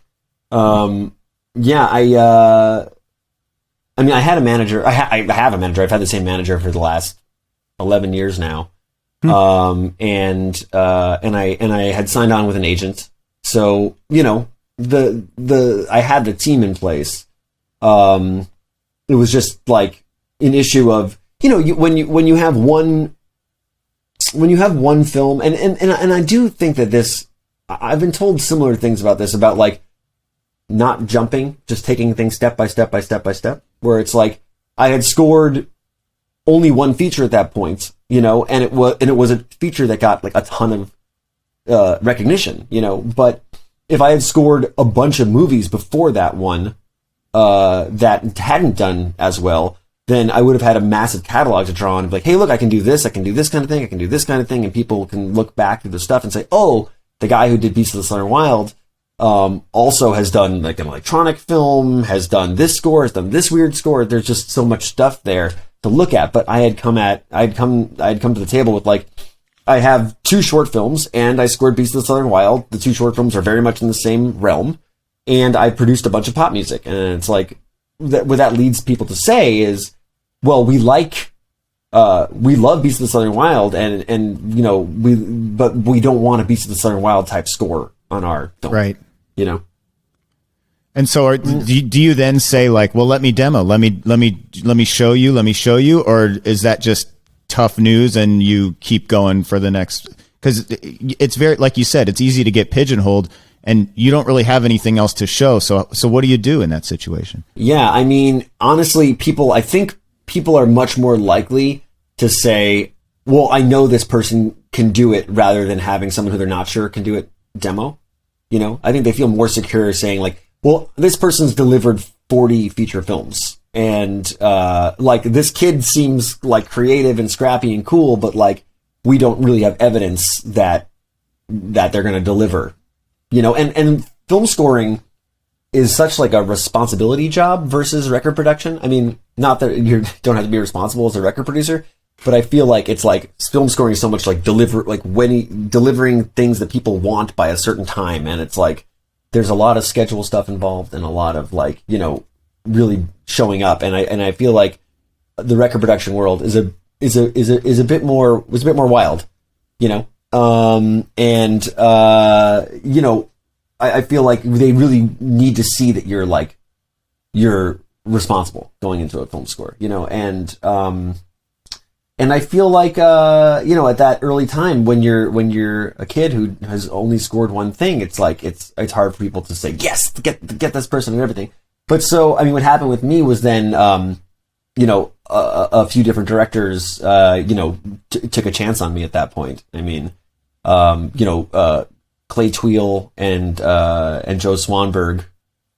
Yeah, I mean, I had a manager. I have a manager. I've had the same manager for the last 11 years now. And I had signed on with an agent. So, you know, I had the team in place. It was just like an issue of, you know, when you have one film, and I do think that I've been told similar things about this, about like not jumping, just taking things step by step by step by step, where it's like I had scored only one feature at that point, you know, and it was a feature that got like a ton of recognition, you know, but if I had scored a bunch of movies before that one that hadn't done as well, then I would have had a massive catalog to draw on and be like, hey, look, I can do this kind of thing, I can do this kind of thing, and people can look back through the stuff and say, oh, the guy who did Beasts of the Southern Wild also has done like an electronic film, has done this score, has done this weird score. There's just so much stuff there to look at. But I had come to the table with like, I have 2 short films and I scored Beasts of the Southern Wild. The 2 short films are very much in the same realm, and I produced a bunch of pop music. And it's like, what that leads people to say is, well, we love Beasts of the Southern Wild, and you know, but we don't want a Beasts of the Southern Wild type score on our film. Right. You know? And so do you then say like, well, let me demo, let me show you, or is that just tough news and you keep going for the next? Because it's very, like you said, it's easy to get pigeonholed and you don't really have anything else to show. So what do you do in that situation? Yeah. I mean, honestly, I think people are much more likely to say, well, I know this person can do it, rather than having someone who they're not sure can do it demo. You know, I think they feel more secure saying like, well, this person's delivered 40 feature films, and like this kid seems like creative and scrappy and cool, but like we don't really have evidence that they're going to deliver, you know, and film scoring is such like a responsibility job versus record production. I mean, not that you don't have to be responsible as a record producer, but I feel like it's like film scoring is so much like delivering things that people want by a certain time. And it's like, there's a lot of schedule stuff involved and a lot of like, you know, really showing up. And I feel like the record production world is a bit more wild, you know? You know, I feel like they really need to see that you're responsible going into a film score, you know? And I feel like, you know, at that early time when you're a kid who has only scored one thing, it's like, it's hard for people to say, yes, get this person and everything. But so, I mean, what happened with me was then, you know, a few different directors, you know, took a chance on me at that point. I mean, you know, Clay Tweel and Joe Swanberg,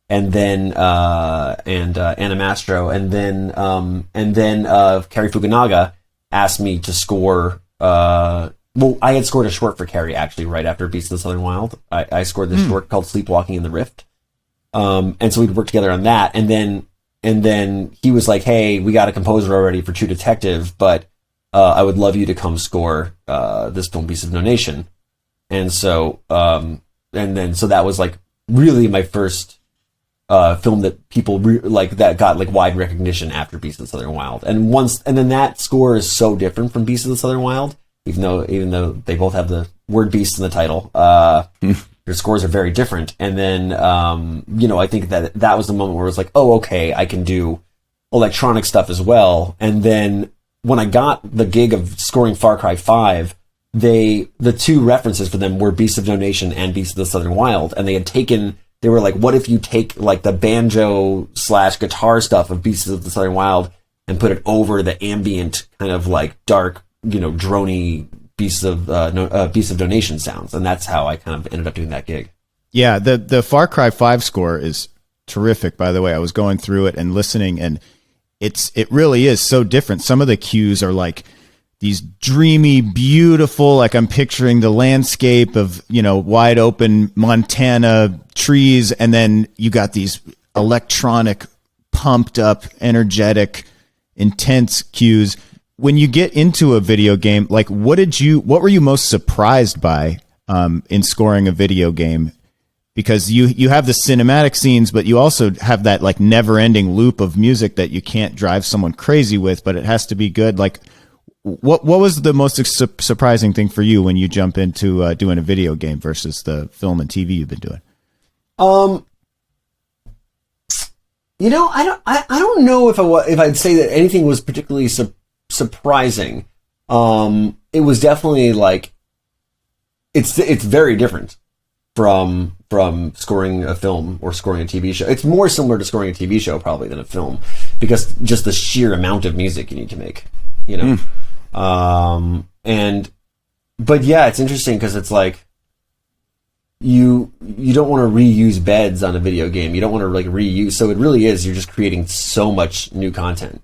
and then, Anna Mastro, and then Cary Fukunaga asked me to score, well, I had scored a short for Cary actually right after Beasts of the Southern Wild. I scored this short called Sleepwalking in the Rift. And so we'd work together on that. And then he was like, hey, we got a composer already for True Detective, but, I would love you to come score, this film Beasts of No Nation. And so, so that was like really my first, film that people that got like wide recognition after Beasts of the Southern Wild. And then that score is so different from Beasts of the Southern Wild, even though they both have the word beast in the title, their scores are very different. And then, you know, I think that was the moment where it was like, oh, okay, I can do electronic stuff as well. And then when I got the gig of scoring Far Cry 5, the 2 references for them were Beasts of No Nation and Beasts of the Southern Wild. And they were like, what if you take like the banjo / guitar stuff of Beasts of the Southern Wild and put it over the ambient kind of like dark, you know, droney Beasts of No Nation sounds. And that's how I kind of ended up doing that gig. Yeah. The Far Cry 5 score is terrific, by the way. I was going through it and listening, and it really is so different. Some of the cues are like these dreamy, beautiful, like I'm picturing the landscape of, you know, wide open Montana trees. And then you got these electronic, pumped up, energetic, intense cues. When you get into a video game, like what were you most surprised by, in scoring a video game? because you have the cinematic scenes, but you also have that like never ending loop of music that you can't drive someone crazy with, but it has to be good. Like what was the most surprising thing for you when you jump into doing a video game versus the film and TV you've been doing? I don't know if I'd say that anything was particularly surprising. It was definitely like it's very different from scoring a film or scoring a TV show. It's more similar to scoring a TV show probably than a film, because just the sheer amount of music you need to make, but yeah, it's interesting because it's like you don't want to reuse beds on a video game. You don't want to like reuse. So it really is, you're just creating so much new content,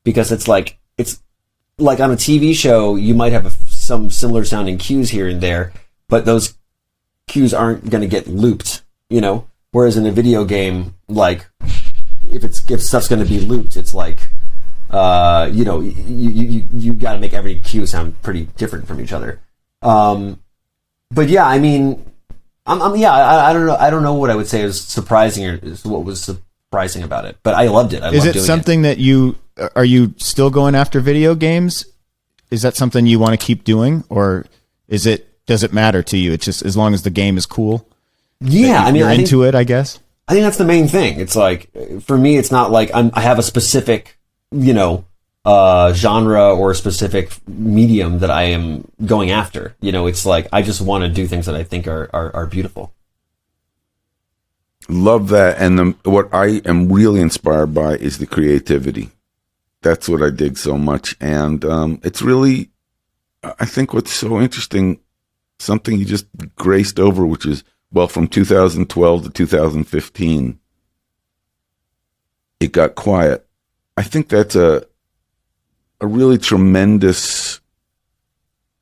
because it's like on a TV show, you might have some similar sounding cues here and there, but those cues aren't going to get looped, whereas in a video game, like if stuff's going to be looped, it's like, you got to make every cue sound pretty different from each other. But yeah, I mean, I don't know what I would say is surprising or is what was surprising about it, but I loved it. Is it something that are you still going after video games? Is that something you want to keep doing, or does it matter to you? It's just as long as the game is cool. Yeah, you're into it, I guess. I think that's the main thing. It's like, for me, it's not like I have a specific, genre or a specific medium that I am going after. It's like I just want to do things that I think are beautiful. Love that. And what I am really inspired by is the creativity. That's what I dig so much. And it's really, I think what's so interesting, something you just graced over, which is, well, from 2012 to 2015, it got quiet. I think that's a really tremendous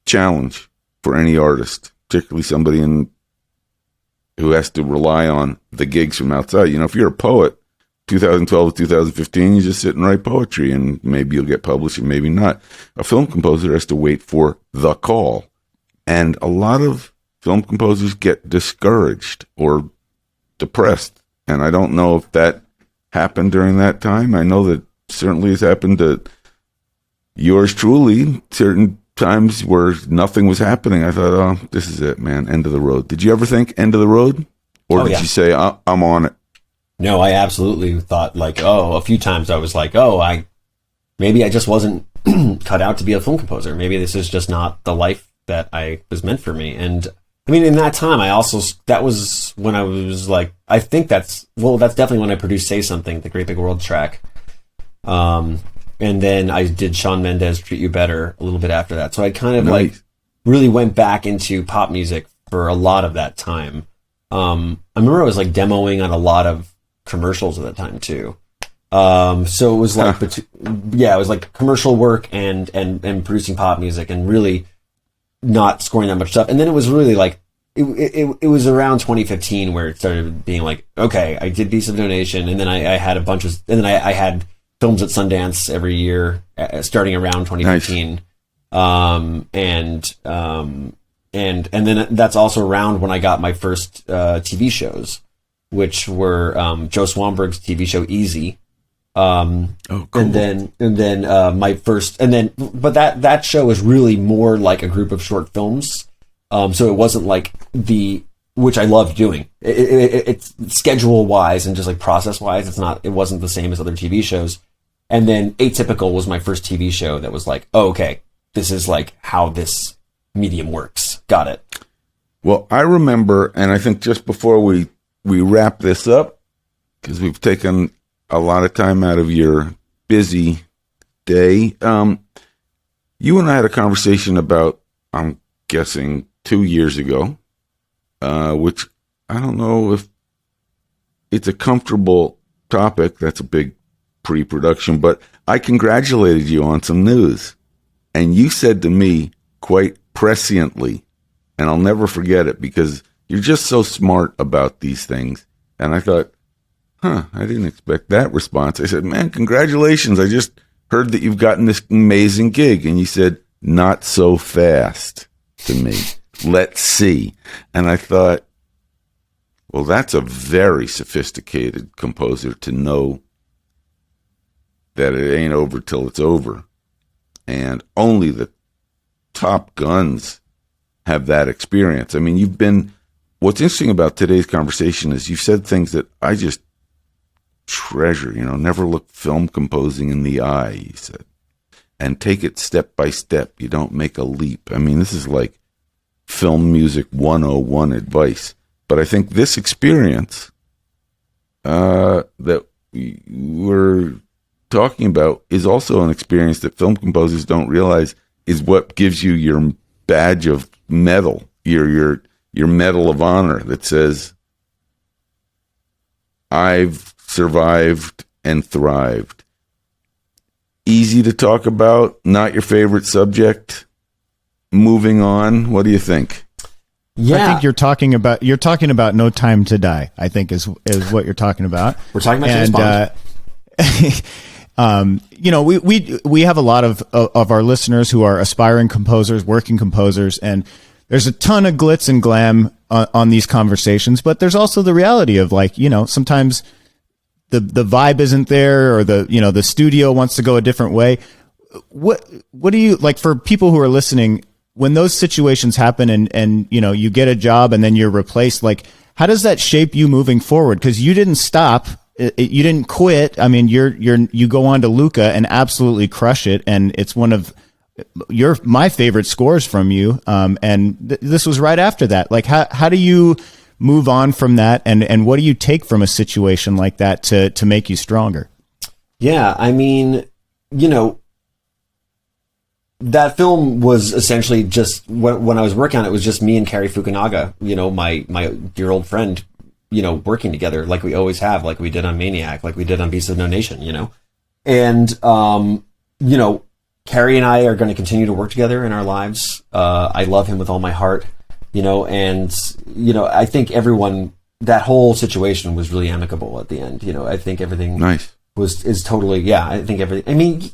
challenge for any artist, particularly somebody who has to rely on the gigs from outside. If you're a poet, 2012 to 2015, you just sit and write poetry, and maybe you'll get published and maybe not. A film composer has to wait for the call. And a lot of film composers get discouraged or depressed. And I don't know if that happened during that time. I know that certainly has happened to yours truly, certain times where nothing was happening. I thought, oh, this is it, man, end of the road. Did you ever think end of the road? Or did you say, I'm on it? No, I absolutely thought a few times I was like, maybe I just wasn't cut out to be a film composer. Maybe this is just not the life that I was meant for me. And I mean, in that time, that was when I was like, I think that's definitely when I produced Say Something, the Great Big World track. And then I did Shawn Mendes, Treat You Better a little bit after that. So I kind of really went back into pop music for a lot of that time. I remember I was demoing on a lot of commercials at that time too. So it was it was commercial work and producing pop music and really not scoring that much stuff. And then it was really it was around 2015 where it started being okay, I did Beast of Donation, and then I had I had films at Sundance every year starting around 2015. Nice. And then that's also around when I got my first TV shows, which were Joe Swanberg's TV show Easy. Cool. And then my first, but that show was really more like a group of short films. So it wasn't which I loved doing. It's schedule wise and just process wise, it wasn't the same as other TV shows. And then Atypical was my first TV show that was okay, this is how this medium works. Got it. Well, I remember, and I think just before we wrap this up, because we've taken a lot of time out of your busy day, you and I had a conversation about, I'm guessing, 2 years ago, which I don't know if it's a comfortable topic. That's a big pre-production, but I congratulated you on some news. And you said to me quite presciently, and I'll never forget it because you're just so smart about these things. And I thought, I didn't expect that response. I said, man, congratulations. I just heard that you've gotten this amazing gig. And you said, not so fast to me. Let's see. And I thought, Well, that's a very sophisticated composer to know that it ain't over till it's over. And only the top guns have that experience. I mean, what's interesting about today's conversation is you've said things that I just treasure. Never look film composing in the eye, you said. And take it step by step. You don't make a leap. I mean, this is like film music 101 advice. But I think this experience that we're talking about is also an experience that film composers don't realize is what gives you your badge of medal, your medal of honor that says, I've survived and thrived. Easy to talk about, not your favorite subject. Moving on, what do you think? Yeah. I think you're talking about No Time to Die, I think is what you're talking about. We're talking about James Bond. We have a lot of our listeners who are aspiring composers, working composers, and there's a ton of glitz and glam on these conversations, but there's also the reality of sometimes the vibe isn't there, or the studio wants to go a different way. What do you like for people who are listening when those situations happen and you get a job and then you're replaced? Like, how does that shape you moving forward? Because you didn't stop. You didn't quit. I mean, you go on to Luca and absolutely crush it, and it's one of my favorite scores from you. And this was right after that. Like, how do you move on from that, and what do you take from a situation like that to make you stronger? Yeah, I mean, that film was essentially just when I was working on it, was just me and Cary Fukunaga, my dear old friend, working together like we always have, like we did on Maniac, like we did on Beasts of No Nation, and Cary and I are going to continue to work together in our lives. I love him with all my heart, and I think that whole situation was really amicable at the end. I think everything nice is totally, yeah. I think everything. I mean,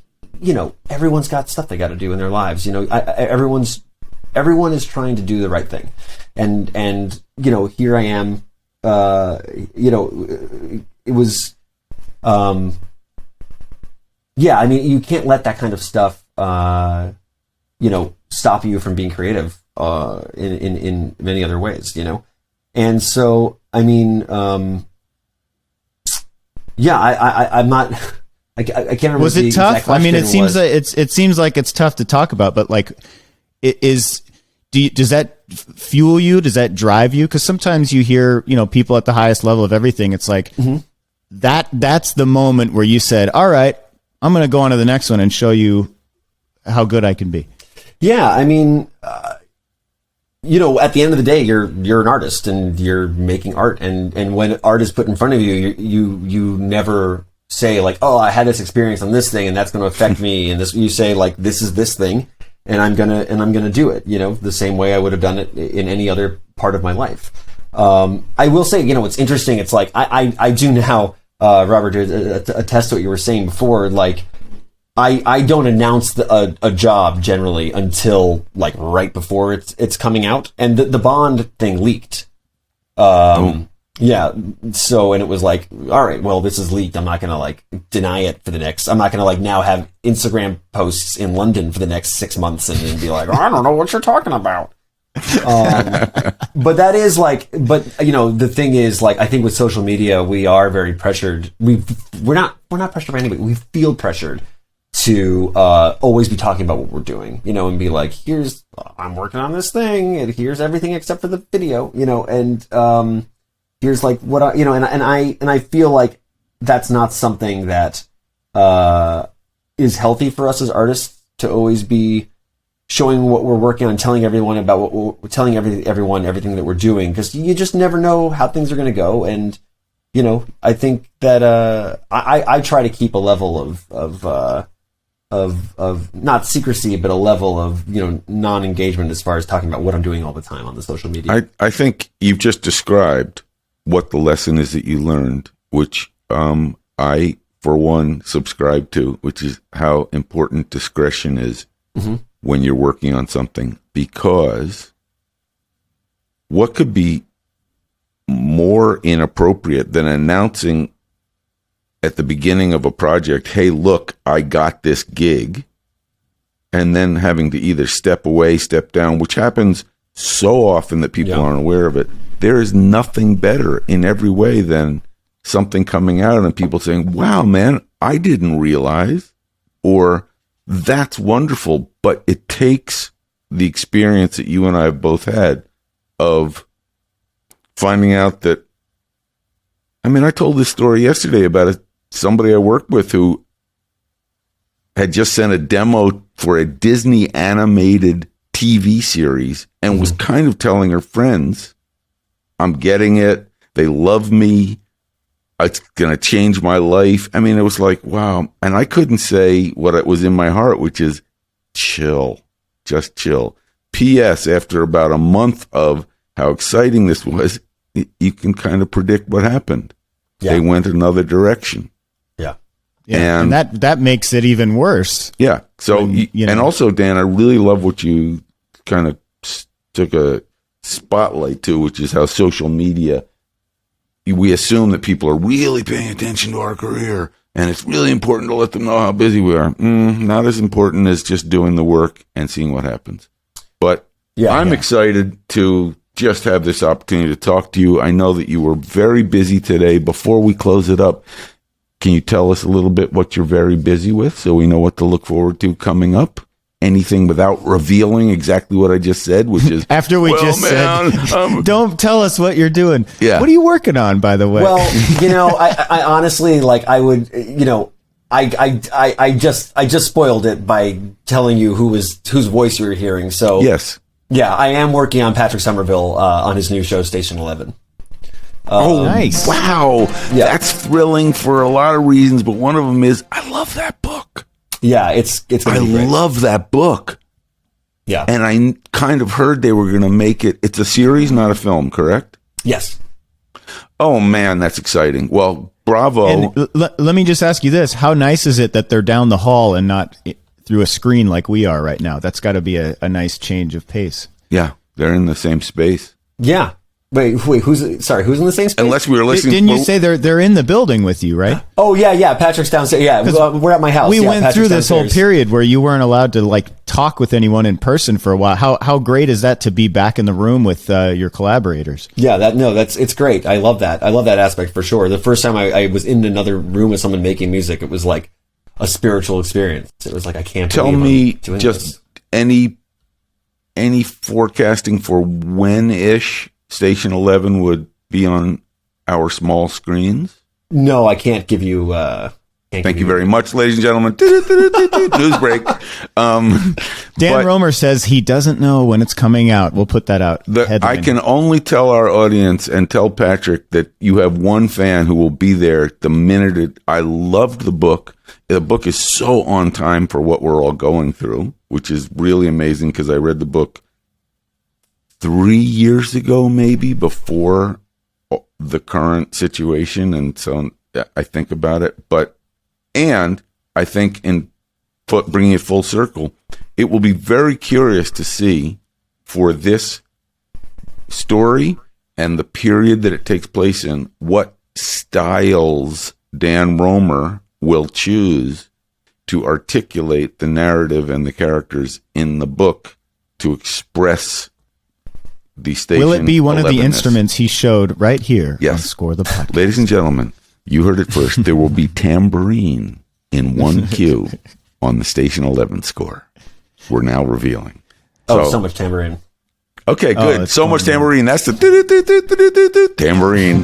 everyone's got stuff they got to do in their lives. Everyone is trying to do the right thing, and here I am. It was, yeah. I mean, you can't let that kind of stuff, stop you from being creative, in many other ways, And so, I mean, yeah, I'm not. I can't remember. Was it tough? I mean, it seems like it's tough to talk about, but like, does that fuel you? Does that drive you? Because sometimes you hear, people at the highest level of everything. It's like that's the moment where you said, "All right, I'm going to go on to the next one and show you how good I can be." Yeah, I mean, at the end of the day, you're an artist and you're making art, and when art is put in front of you, you never say like, oh, I had this experience on this thing and that's going to affect me, and this. You say like, this is this thing, and I'm gonna do it. The same way I would have done it in any other part of my life. I will say, it's interesting. It's like I do now, Robert, to attest to what you were saying before. Like, I don't announce a job generally until like right before it's coming out, and the Bond thing leaked. Yeah. So, and it was like, all right, well, this is leaked. I'm not going to like deny it for I'm not going to like now have Instagram posts in London for the next 6 months and then be like, I don't know what you're talking about. But that is like, the thing is like, I think with social media, we are very pressured. We're not pressured by anybody. We feel pressured to, always be talking about what we're doing, and be like, I'm working on this thing and here's everything except for the video, and, here's like what and I feel like that's not something that is healthy for us as artists to always be showing what we're working on, telling everyone about everyone everything that we're doing, because you just never know how things are going to go. And I think that I try to keep a level of not secrecy, but a level of non-engagement as far as talking about what I'm doing all the time on the social media. I think you've just described what the lesson is that you learned, which I, for one, subscribe to, which is how important discretion is when you're working on something. Because what could be more inappropriate than announcing at the beginning of a project, hey, look, I got this gig, and then having to either step away, step down, which happens so often that people aren't aware of it. There is nothing better in every way than something coming out and people saying, wow, man, I didn't realize, or that's wonderful. But it takes the experience that you and I have both had of finding out that, I mean, I told this story yesterday about somebody I worked with who had just sent a demo for a Disney animated TV series and was kind of telling her friends, I'm getting it. They love me. It's going to change my life. I mean, it was like, wow. And I couldn't say what it was in my heart, which is chill, just chill. P.S. After about a month of how exciting this was, you can kind of predict what happened. Yeah. They went another direction. Yeah, and that makes it even worse. Yeah. So, and also, Dan, I really love what you kind of took a spotlight to, which is how social media, we assume that people are really paying attention to our career, and it's really important to let them know how busy we are. Not as important as just doing the work and seeing what happens. But I'm excited to just have this opportunity to talk to you. I know that you were very busy today. Before we close it up, can you tell us a little bit what you're very busy with so we know what to look forward to coming up? Anything without revealing exactly what I just said, which is... After we said, don't tell us what you're doing. Yeah. What are you working on, by the way? Well, I honestly, I would, I just spoiled it by telling you whose voice you were hearing. So yes. Yeah, I am working on Patrick Somerville on his new show, Station 11. Nice. Wow. Yeah. That's thrilling for a lot of reasons, but one of them is I love that book. Yeah, it's gonna be great. Love that book. Yeah. And I kind of heard they were going to make it. It's a series, not a film, correct? Yes. Oh, man, that's exciting. Well, bravo. And let me just ask you this. How nice is it that they're down the hall and not through a screen like we are right now? That's got to be a nice change of pace. Yeah, they're in the same space. Yeah. Wait, who's in the same space? Unless we were listening. Didn't you say they're in the building with you, right? Oh, yeah. Patrick's downstairs. Yeah, we're at my house. We went through this whole period where you weren't allowed to talk with anyone in person for a while. How great is that to be back in the room with your collaborators? Yeah, it's great. I love that. I love that aspect for sure. The first time I was in another room with someone making music, it was like a spiritual experience. It was like, I can't tell me just this. any forecasting for when-ish Station 11 would be on our small screens? No, I can't give you... Thank you very much, ladies and gentlemen. News break. Dan Romer says he doesn't know when it's coming out. We'll put that out. I can only tell our audience and tell Patrick that you have one fan who will be there the minute I loved the book. The book is so on time for what we're all going through, which is really amazing because I read the book 3 years ago, maybe before the current situation. And so I think about it, and I think in bringing it full circle, it will be very curious to see for this story and the period that it takes place in, what styles Dan Romer will choose to articulate the narrative and the characters in the book to express the station. Will it be one of the instruments he showed right here? Yes. On Score the Podcast. Ladies and gentlemen, you heard it first. There will be tambourine in one cue on the Station 11 score. We're now revealing. So much tambourine. Okay, good. So much tambourine. That's the tambourine.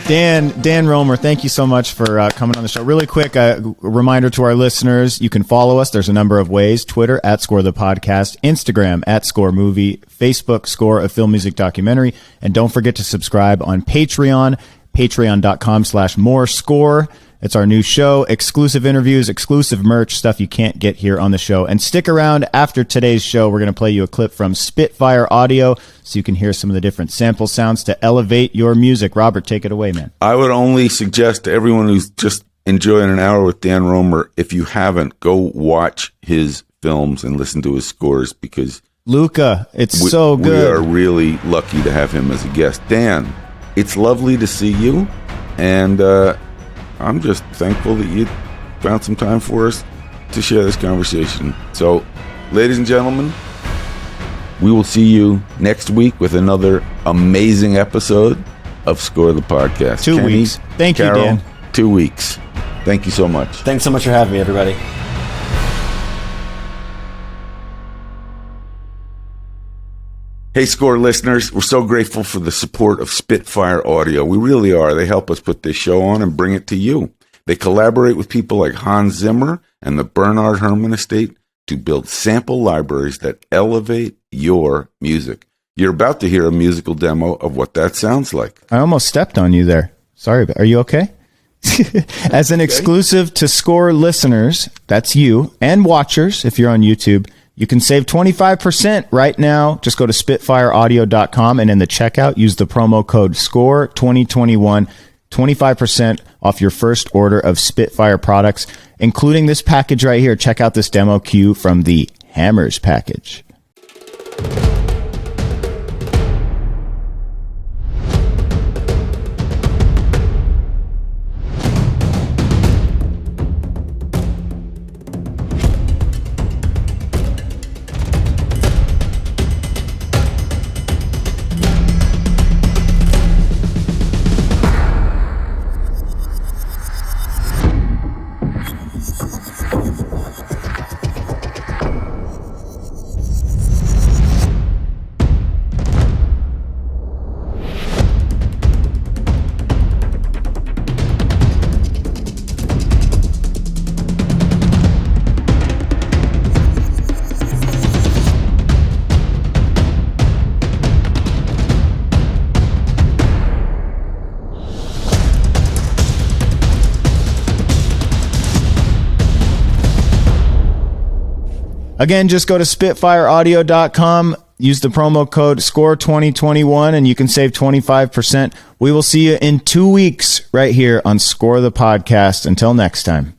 Dan Romer, thank you so much for coming on the show. Really quick, a reminder to our listeners, you can follow us. There's a number of ways. Twitter, @Score the Podcast. Instagram, @Score Movie. Facebook, Score, a film music documentary. And don't forget to subscribe on Patreon, patreon.com/morescore. It's our new show, exclusive interviews, exclusive merch, stuff you can't get here on the show. And stick around after today's show. We're going to play you a clip from Spitfire Audio so you can hear some of the different sample sounds to elevate your music. Robert, take it away, man. I would only suggest to everyone who's just enjoying an hour with Dan Romer, if you haven't, go watch his films and listen to his scores, because Luca, it's so good. We are really lucky to have him as a guest. Dan, it's lovely to see you, and I'm just thankful that you found some time for us to share this conversation. So, ladies and gentlemen, we will see you next week with another amazing episode of Score the Podcast. 2 weeks. Thank you, Carol, Dan. 2 weeks. Thank you so much. Thanks so much for having me, everybody. Hey, Score listeners, we're so grateful for the support of Spitfire Audio. We really are. They help us put this show on and bring it to you. They collaborate with people like Hans Zimmer and the Bernard Herrmann Estate to build sample libraries that elevate your music. You're about to hear a musical demo of what that sounds like. I almost stepped on you there. Sorry, are you okay? As an exclusive to Score listeners, that's you, and watchers, if you're on YouTube, you can save 25% right now. Just go to spitfireaudio.com, and in the checkout, use the promo code SCORE2021, 25% off your first order of Spitfire products, including this package right here. Check out this demo cue from the Hammers package. Again, just go to spitfireaudio.com, use the promo code SCORE2021, and you can save 25%. We will see you in 2 weeks right here on Score the Podcast. Until next time.